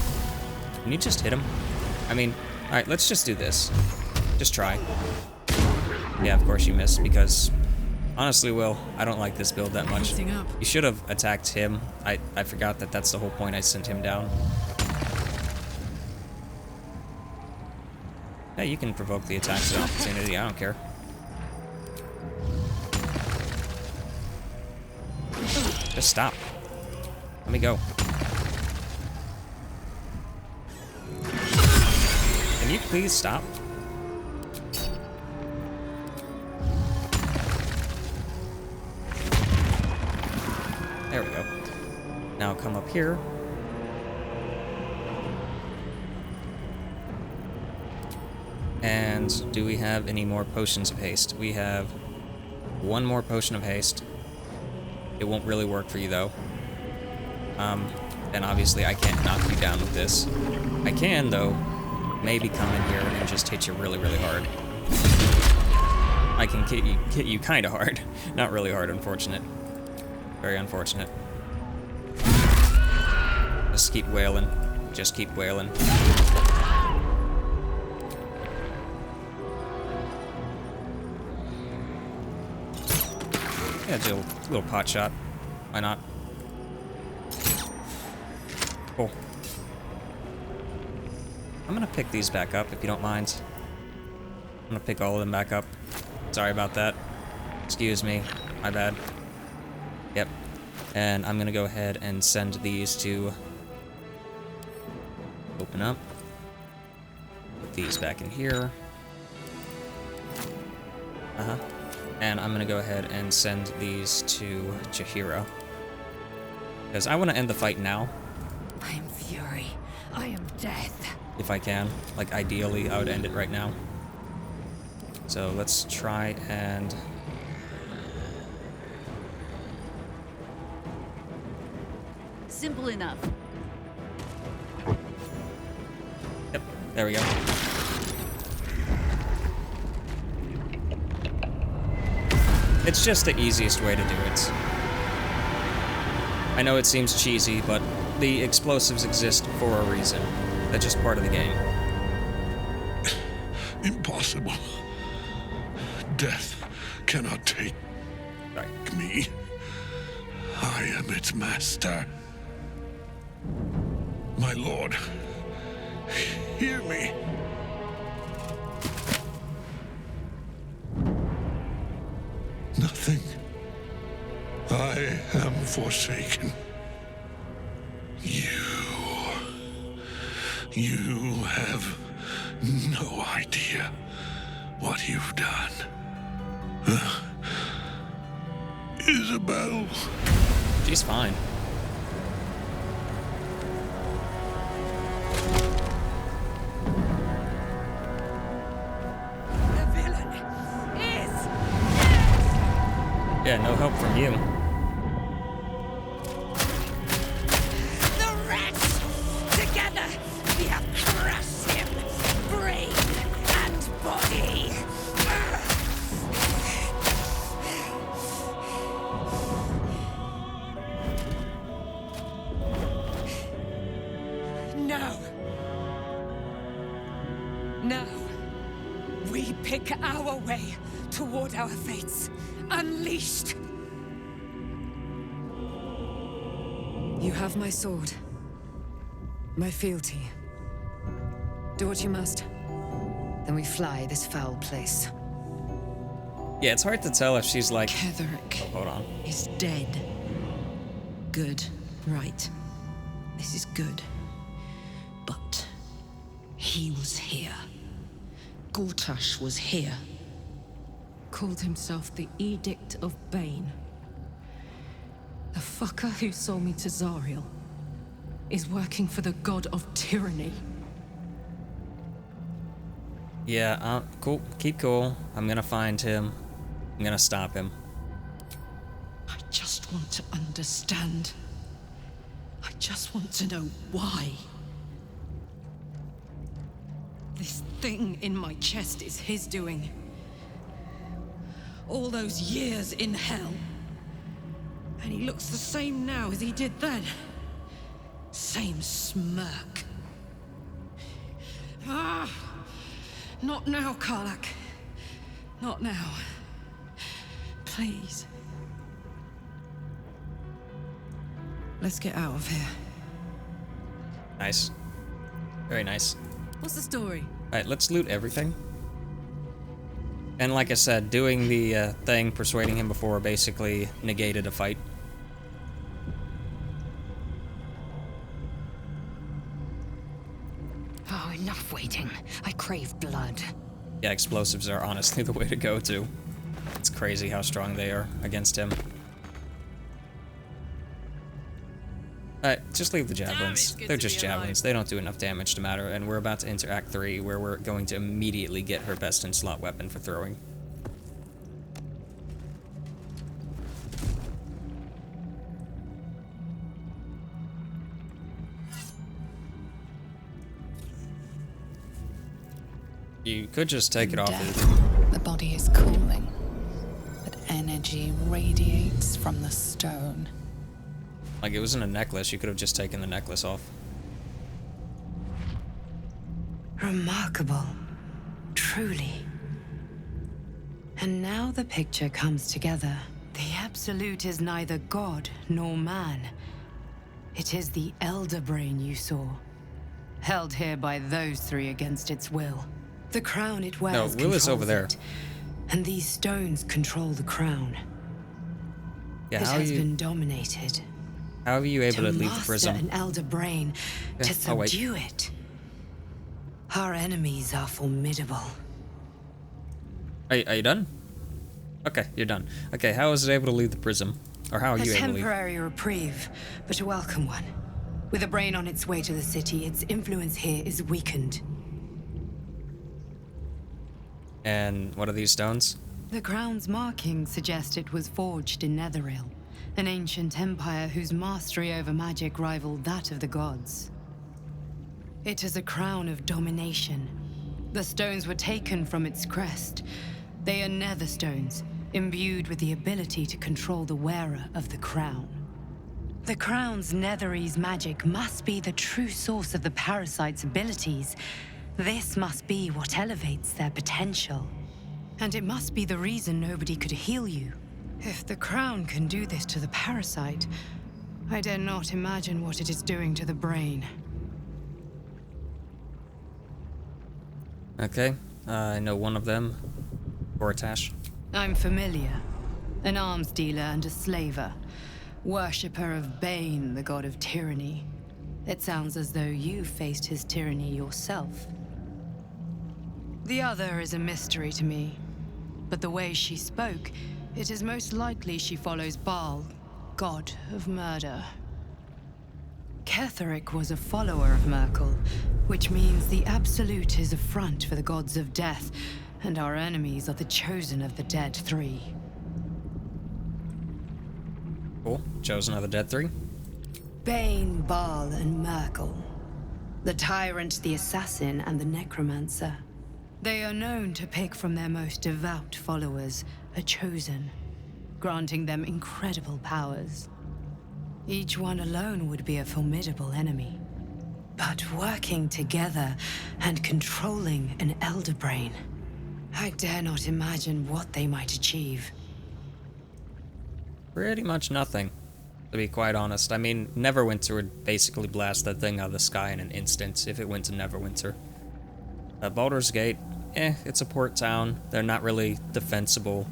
Can you just hit him? I mean, alright, let's just do this. Just try. Yeah, of course you missed, because... Honestly, Will, I don't like this build that much. You should have attacked him. I forgot that that's the whole point I sent him down. Yeah, you can provoke the attacks of opportunity, I don't care. Just stop. Let me go. Can you please stop? There we go. Now come up here. And do we have any more potions of haste? We have 1 more potion of haste. It won't really work for you though. And obviously I can't knock you down with this. I can though, maybe come in here and just hit you really, really hard. I can hit you kind of hard. Not really hard, unfortunate. Very unfortunate. Just keep wailing. Just keep wailing. Yeah, do a little pot shot. Why not? Cool. I'm gonna pick these back up, if you don't mind. I'm gonna pick all of them back up. Sorry about that. Excuse me. My bad. Yep. And I'm gonna go ahead and send these to... Open up. Put these back in here. Uh-huh. And I'm gonna go ahead and send these to Jaheira. Because I want to end the fight now. I am fury. I am death. If I can. Like, ideally, I would end it right now. So let's try and... Simple enough. Yep, there we go. It's just the easiest way to do it. I know it seems cheesy, but the explosives exist for a reason. They're just part of the game. Impossible. Death cannot take me. I am its master. My lord, hear me. Nothing. I am forsaken. You have no idea what you've done. Isabel. She's fine. The villain is Yeah, no help from you. the rats. Together, we have crushed him, brain and body. Now. Now, we pick our way toward our fates, unleashed. You have my sword. My fealty. Do what you must. Then we fly this foul place. Yeah, it's hard to tell if she's like... Ketherick Oh, hold on. is dead. Good. Right. This is good. But he was here. Gortash was here. Called himself the Edict of Bane. The fucker who sold me to Zariel is working for the god of tyranny. Yeah, cool. Keep cool. I'm gonna find him. I'm gonna stop him. I just want to understand. I just want to know why. This thing in my chest is his doing. All those years in hell. And he looks the same now as he did then. Same smirk. Ah! Not now, Karlach. Not now. Please. Let's get out of here. Nice. Very nice. What's the story? Alright, let's loot everything. And like I said, doing the thing, persuading him before, basically negated a fight. Oh, enough waiting. I crave blood. Yeah, explosives are honestly the way to go, too. It's crazy how strong they are against him. Alright, just leave the javelins. They're just javelins. They don't do enough damage to matter, and we're about to enter Act 3, where we're going to immediately get her best-in-slot weapon for throwing. You could just take it off. The body is cooling, but energy radiates from the stone. Like, it wasn't a necklace. You could have just taken the necklace off. Remarkable. Truly. And now the picture comes together. The Absolute is neither god nor man. It is the Elder Brain you saw. Held here by those three against its will. The crown it wears No, Will is over there. it, and these stones control the crown. Yeah, it how has are you... been dominated. How are you able to leave the master prism? an Elder Brain, Yeah, to I'll wait. subdue it. Our enemies are formidable. Are you done? Okay, you're done. Okay, how is it able to leave the prism? Or how are A you able to leave? temporary reprieve, but a welcome one. With a brain on its way to the city, its influence here is weakened. And what are these stones? The crown's markings suggest it was forged in Netheril, an ancient empire whose mastery over magic rivaled that of the gods. It is a crown of domination. The stones were taken from its crest. They are nether stones, imbued with the ability to control the wearer of the crown. The crown's Netherese magic must be the true source of the parasite's abilities. This must be what elevates their potential. And it must be the reason nobody could heal you. If the crown can do this to the parasite, I dare not imagine what it is doing to the brain. Okay, I know one of them. Gortash. I'm familiar. An arms dealer and a slaver. Worshipper of Bane, the god of tyranny. It sounds as though you faced his tyranny yourself. The other is a mystery to me. But the way she spoke, it is most likely she follows Baal, god of murder. Ketheric was a follower of Merkel, which means the Absolute is a front for the gods of death, and our enemies are the chosen of the Dead Three. Cool. Chosen of the Dead Three. Bane, Baal, and Merkel. The Tyrant, the Assassin, and the Necromancer. They are known to pick from their most devout followers a chosen, granting them incredible powers. Each one alone would be a formidable enemy. But working together and controlling an Elder Brain, I dare not imagine what they might achieve. Pretty much nothing, to be quite honest. I mean, Neverwinter would basically blast that thing out of the sky in an instant if it went to Neverwinter. Baldur's Gate, it's a port town. They're not really defensible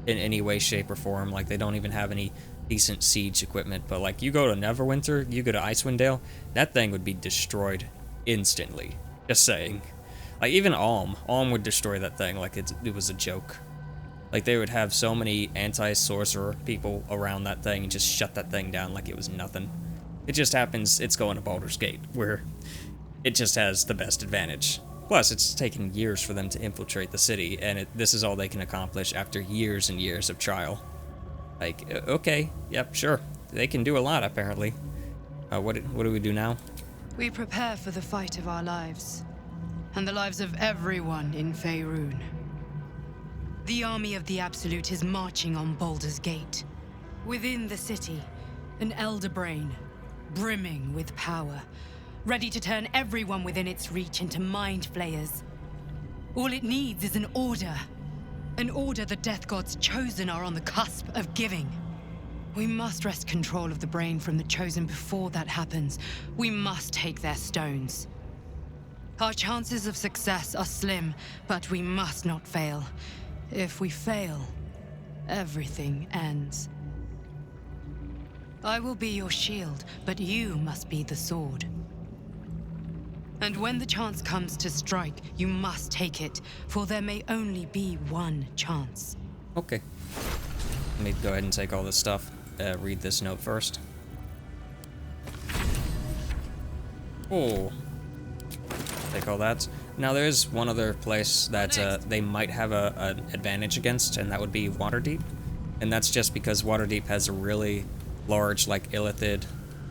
in any way, shape, or form. Like, they don't even have any decent siege equipment. But, like, you go to Neverwinter, you go to Icewind Dale, that thing would be destroyed instantly. Just saying. Like, even Alm would destroy that thing like it was a joke. Like, they would have so many anti-sorcerer people around that thing and just shut that thing down like it was nothing. It just happens it's going to Baldur's Gate, where it just has the best advantage. Plus, it's taken years for them to infiltrate the city, and this is all they can accomplish after years and years of trial. Like, okay, yep, sure. They can do a lot, apparently. What do we do now? We prepare for the fight of our lives, and the lives of everyone in Faerun. The army of the Absolute is marching on Baldur's Gate. Within the city, an Elder Brain, brimming with power, ready to turn everyone within its reach into mind flayers. All it needs is an order the Death Gods chosen are on the cusp of giving. We must wrest control of the brain from the chosen before that happens. We must take their stones. Our chances of success are slim, but we must not fail. If we fail, everything ends. I will be your shield, but you must be the sword. And when the chance comes to strike, you must take it, for there may only be one chance. Okay. Let me go ahead and take all this stuff. Read this note first. Oh. Take all that. Now, there is one other place that they might have an advantage against, and that would be Waterdeep. And that's just because Waterdeep has a really large, like, Illithid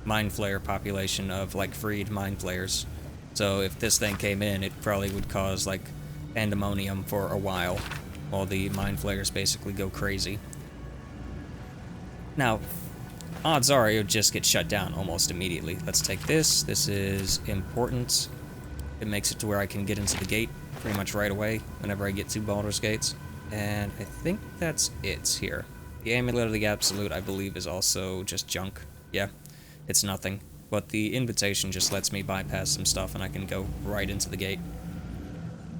Mind Flayer population of, like, freed Mind Flayers. So if this thing came in, it probably would cause, like, pandemonium for a while the Mind Flayers basically go crazy. Now, odds are it would just get shut down almost immediately. Let's take this. This is important. It makes it to where I can get into the gate pretty much right away whenever I get to Baldur's Gates. And I think that's it here. The Amulet of the Absolute, I believe, is also just junk. Yeah, it's nothing. But the invitation just lets me bypass some stuff and I can go right into the gate.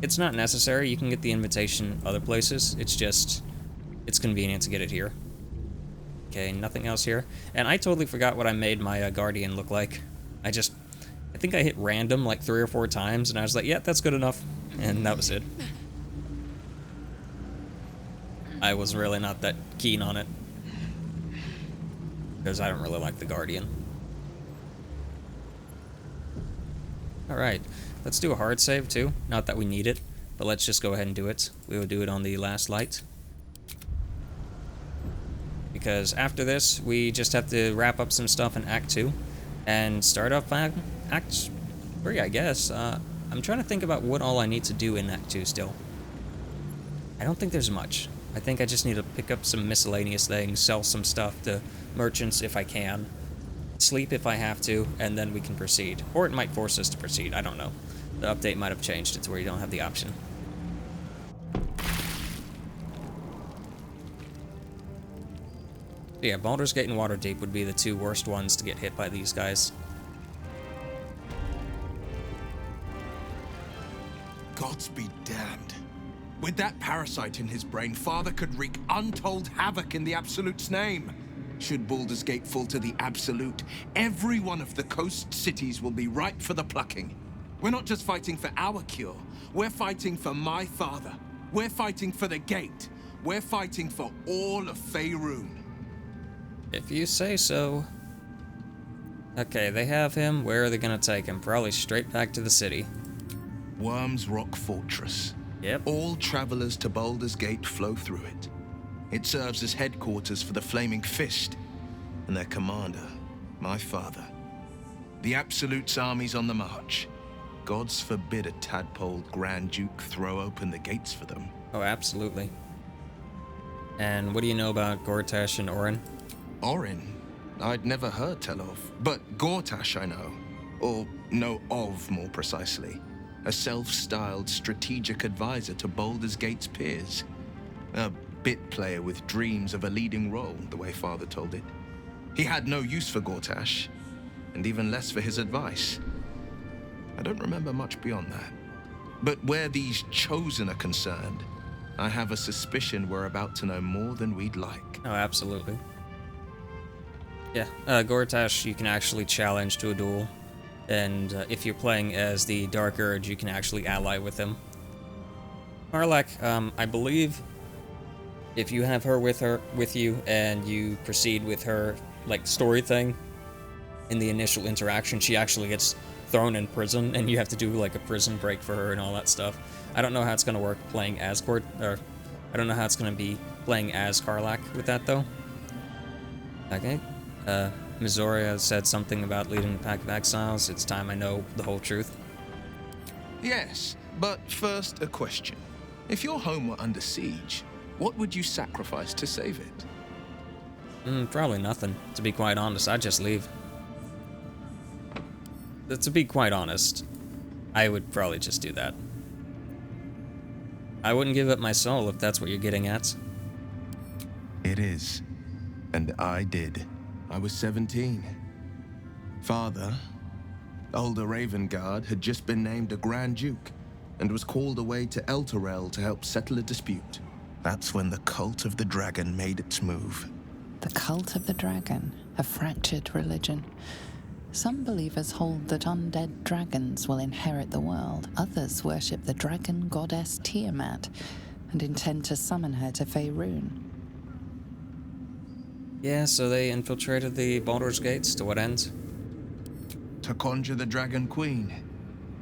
It's not necessary. You can get the invitation other places. It's convenient to get it here. Okay, nothing else here. And I totally forgot what I made my Guardian look like. I think I hit random like 3 or 4 times and I was like, yeah, that's good enough. And that was it. I was really not that keen on it. Because I don't really like the Guardian. Alright, let's do a hard save too. Not that we need it, but let's just go ahead and do it. We will do it on the last light. Because after this, we just have to wrap up some stuff in Act 2 and start off Act 3, I guess. I'm trying to think about what all I need to do in Act 2 still. I don't think there's much. I think I just need to pick up some miscellaneous things, sell some stuff to merchants if I can, sleep if I have to, and then we can proceed. Or it might force us to proceed, I don't know. The update might have changed it to where you don't have the option. So yeah, Baldur's Gate and Waterdeep would be the 2 worst ones to get hit by these guys. Gods be damned. With that parasite in his brain, Father could wreak untold havoc in the Absolute's name. Should Baldur's Gate fall to the Absolute, every one of the coast cities will be ripe for the plucking. We're not just fighting for our cure, we're fighting for my father. We're fighting for the Gate. We're fighting for all of Faerun. If you say so. Okay, they have him. Where are they gonna take him? Probably straight back to the city. Worm's Rock Fortress. Yep. All travelers to Baldur's Gate flow through it. It serves as headquarters for the Flaming Fist and their commander, my father. The Absolute's army's on the march. Gods forbid a tadpole Grand Duke throw open the gates for them. Oh, absolutely. And what do you know about Gortash and Orin? Orin? I'd never heard tell of. But Gortash I know. Or know of, more precisely. A self-styled strategic advisor to Baldur's Gate's peers. A bit player with dreams of a leading role, the way Father told it. He had no use for Gortash, and even less for his advice. I don't remember much beyond that. But where these Chosen are concerned, I have a suspicion we're about to know more than we'd like. Oh, absolutely. Yeah, Gortash you can actually challenge to a duel, and if you're playing as the Dark Urge, you can actually ally with him. Karlach, I believe if you have her with you and you proceed with her like story thing in the initial interaction, she actually gets thrown in prison, and you have to do like a prison break for her and all that stuff. I don't know how it's gonna work playing as I don't know how it's gonna be playing as Karlach with that though. Okay. Missoria said something about leading the Pack of Exiles. It's time I know the whole truth. Yes, but first a question. If your home were under siege, what would you sacrifice to save it? Probably nothing. To be quite honest, I'd just leave. To be quite honest, I would probably just do that. I wouldn't give up my soul if that's what you're getting at. It is. And I did. I was 17. Father, older Ravengard, had just been named a Grand Duke and was called away to Elturel to help settle a dispute. That's when the Cult of the Dragon made its move. The Cult of the Dragon, a fractured religion. Some believers hold that undead dragons will inherit the world. Others worship the dragon goddess Tiamat and intend to summon her to Faerun. Yeah, so they infiltrated the Baldur's Gates. To what end? To conjure the Dragon Queen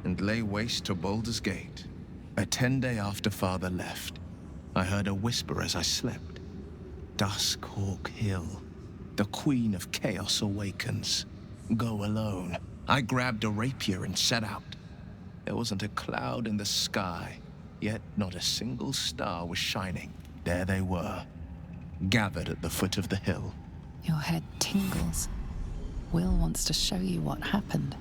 and lay waste to Baldur's Gate. A 10-day after Father left, I heard a whisper as I slept. Duskhawk Hill. The Queen of Chaos awakens. Go alone. I grabbed a rapier and set out. There wasn't a cloud in the sky, yet not a single star was shining. There they were, gathered at the foot of the hill. Your head tingles. Will wants to show you what happened.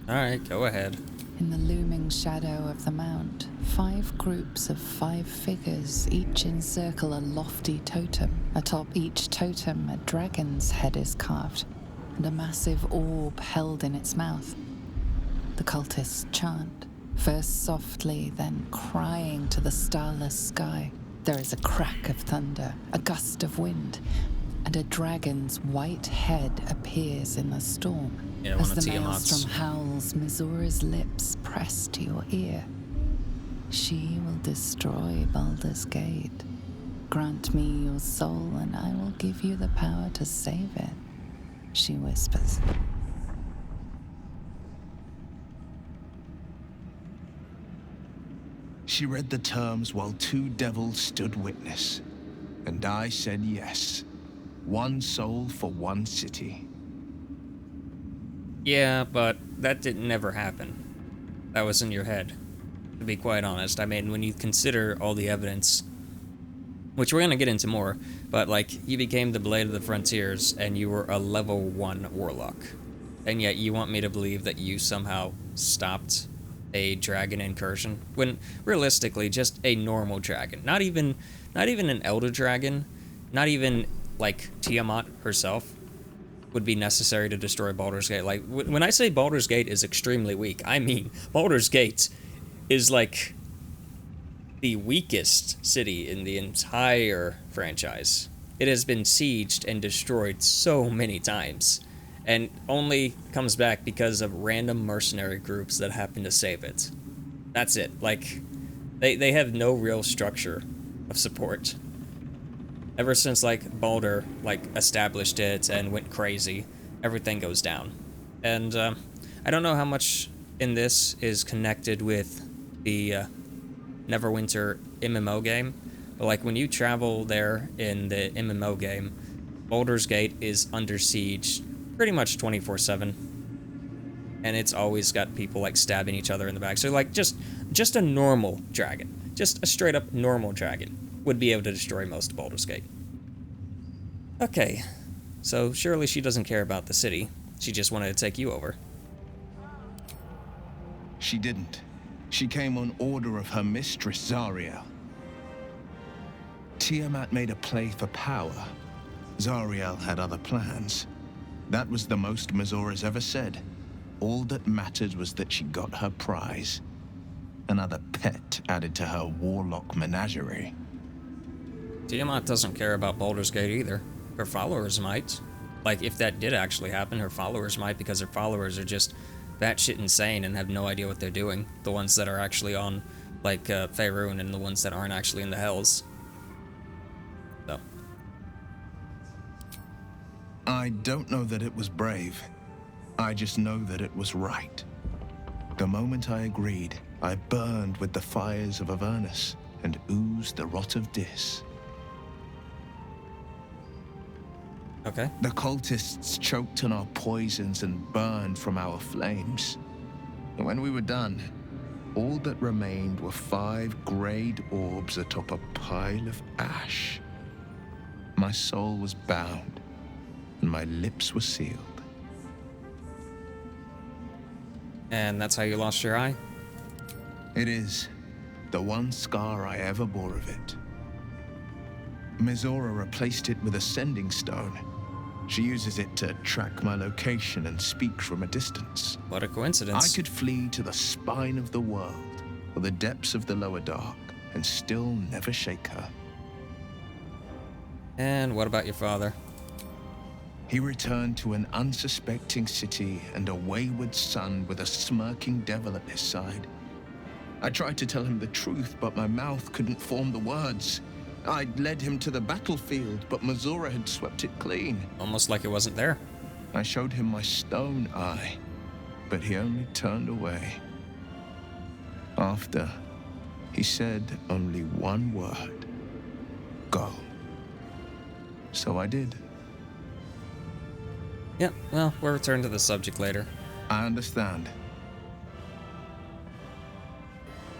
Alright, go ahead. In the looming shadow of the mount, 5 groups of 5 figures each encircle a lofty totem. Atop each totem, a dragon's head is carved, and a massive orb held in its mouth. The cultists chant, first softly, then crying to the starless sky. There is a crack of thunder, a gust of wind, and a dragon's white head appears in the storm. Yeah, as the maelstrom howls, Missoura's lips press to your ear. She will destroy Baldur's Gate. Grant me your soul, and I will give you the power to save it, she whispers. She read the terms while 2 devils stood witness, and I said yes. 1 soul for 1 city. Yeah, but that didn't never happen. That was in your head, to be quite honest. I mean, when you consider all the evidence, which we're gonna get into more, but like, you became the Blade of the Frontiers, and you were a level 1 warlock. And yet you want me to believe that you somehow stopped a dragon incursion, when realistically just a normal dragon, not even an elder dragon, not even like Tiamat herself would be necessary to destroy Baldur's Gate. Like when I say Baldur's Gate is extremely weak, I mean Baldur's Gate is like the weakest city in the entire franchise. It has been sieged and destroyed so many times, and only comes back because of random mercenary groups that happen to save it. That's it. Like, they have no real structure of support. Ever since, like, Baldur, like, established it and went crazy, everything goes down. And, I don't know how much in this is connected with the, Neverwinter MMO game, but, like, when you travel there in the MMO game, Baldur's Gate is under siege pretty much 24/7. And it's always got people, like, stabbing each other in the back. So, like, just a normal dragon, just a straight-up normal dragon, would be able to destroy most of Baldur's Gate. Okay, so surely she doesn't care about the city. She just wanted to take you over. She didn't. She came on order of her mistress, Zariel. Tiamat made a play for power. Zariel had other plans. That was the most Mazora's ever said. All that mattered was that she got her prize. Another pet added to her warlock menagerie. Tiamat doesn't care about Baldur's Gate either. Her followers might. Like, if that did actually happen, her followers might, because her followers are just batshit insane and have no idea what they're doing. The ones that are actually on, like, Faerun, and the ones that aren't actually in the Hells. So. I don't know that it was brave. I just know that it was right. The moment I agreed, I burned with the fires of Avernus and oozed the rot of Dis. Okay. The cultists choked on our poisons and burned from our flames. And when we were done, all that remained were 5 grayed orbs atop a pile of ash. My soul was bound, and my lips were sealed. And that's how you lost your eye? It is. The one scar I ever bore of it. Mizora replaced it with a sending stone. She uses it to track my location and speak from a distance. What a coincidence. I could flee to the spine of the world, or the depths of the lower dark, and still never shake her. And what about your father? He returned to an unsuspecting city and a wayward son with a smirking devil at his side. I tried to tell him the truth, but my mouth couldn't form the words. I'd led him to the battlefield, but Mizora had swept it clean. Almost like it wasn't there. I showed him my stone eye, but he only turned away. After, he said only one word. Go. So I did. Yeah, well, we'll return to the subject later. I understand.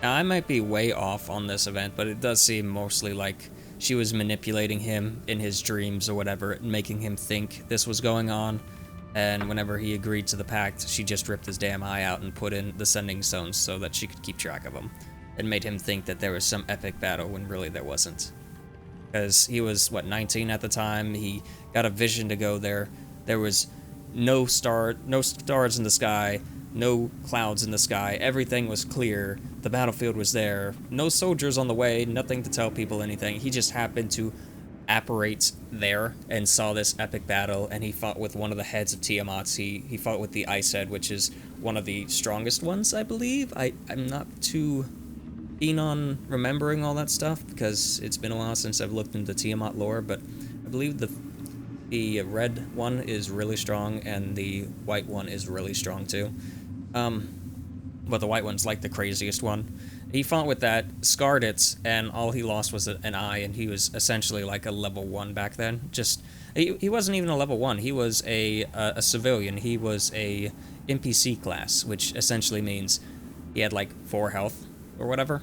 Now, I might be way off on this event, but it does seem mostly like she was manipulating him in his dreams or whatever, making him think this was going on. And whenever he agreed to the pact, she just ripped his damn eye out and put in the sending stones so that she could keep track of him. And made him think that there was some epic battle when really there wasn't. Because he was, 19 at the time, he got a vision to go there. There was no stars in the sky, no clouds in the sky, everything was clear, the battlefield was there, no soldiers on the way, nothing to tell people anything. He just happened to apparate there and saw this epic battle, and he fought with one of the heads of Tiamat's. He fought with the Ice Head, which is one of the strongest ones, I believe. I'm not too keen on remembering all that stuff, because it's been a while since I've looked into Tiamat lore, but I believe the red one is really strong, and the white one is really strong too. But the white one's like the craziest one. He fought with that, scarred it, and all he lost was an eye, and he was essentially like a level 1 back then. He wasn't even a level 1, he was a civilian. He was a NPC class, which essentially means he had like 4 health or whatever.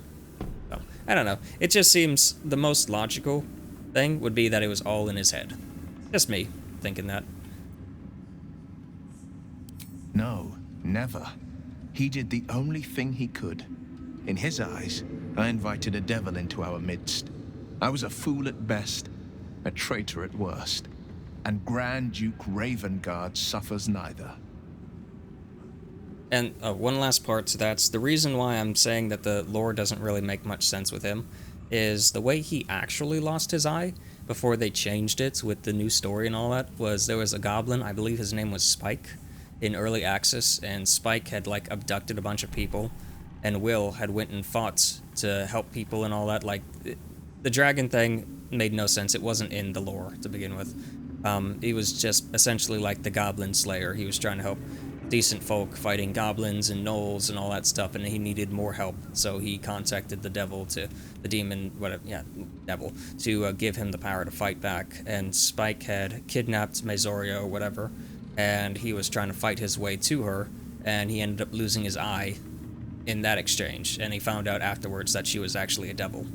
So, I don't know. It just seems the most logical thing would be that it was all in his head. Just me thinking that. No, never. He did the only thing he could. In his eyes, I invited a devil into our midst. I was a fool at best, a traitor at worst, and Grand Duke Ravengard suffers neither. And one last part to that's the reason why I'm saying that the lore doesn't really make much sense with him is the way he actually lost his eye before they changed it with the new story and all that was there was a goblin, I believe his name was Spike, in early access, and Spike had like abducted a bunch of people, and Will had went and fought to help people and all that. Like the dragon thing made no sense. It wasn't in the lore to begin with. He was just essentially like the goblin slayer. He was trying to help decent folk fighting goblins and gnolls and all that stuff, and he needed more help, so he contacted the devil to the demon, whatever, yeah, devil, to give him the power to fight back. And Spike had kidnapped Mazorio, whatever, and he was trying to fight his way to her, and he ended up losing his eye in that exchange, and he found out afterwards that she was actually a devil.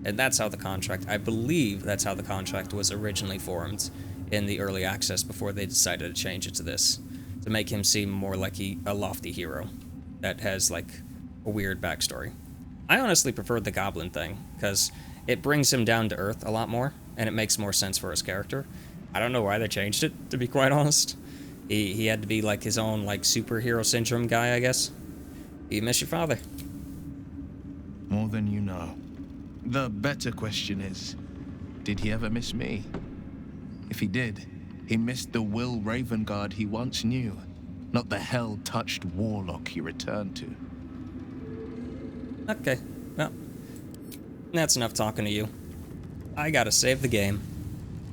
And that's how the contract, I believe that's how the contract was originally formed in the early access before they decided to change it to this, to make him seem more like a lofty hero that has like a weird backstory. I honestly preferred the goblin thing, because it brings him down to earth a lot more, and it makes more sense for his character. I don't know why they changed it, to be quite honest. He had to be like his own like superhero syndrome guy, I guess. You miss your father. More than you know. The better question is, did he ever miss me? If he did, he missed the Will Ravengard he once knew, not the hell-touched warlock he returned to. Okay, well, that's enough talking to you. I gotta save the game,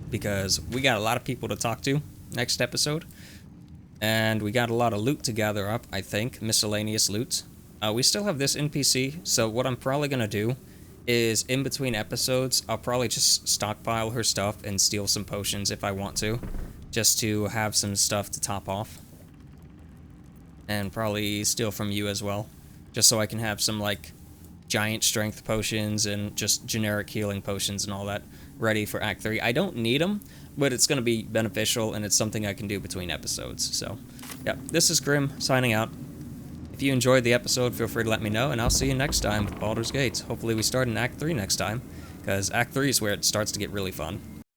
because we got a lot of people to talk to next episode, and we got a lot of loot to gather up, I think, miscellaneous loot. We still have this NPC, so what I'm probably gonna do is in between episodes, I'll probably just stockpile her stuff and steal some potions if I want to, just to have some stuff to top off. And probably steal from you as well, just so I can have some like giant strength potions and just generic healing potions and all that ready for Act 3. I don't need them, but it's going to be beneficial and it's something I can do between episodes. So, yeah, this is Crim signing out. If you enjoyed the episode, feel free to let me know, and I'll see you next time with Baldur's Gate. Hopefully we start in Act 3 next time, because Act 3 is where it starts to get really fun.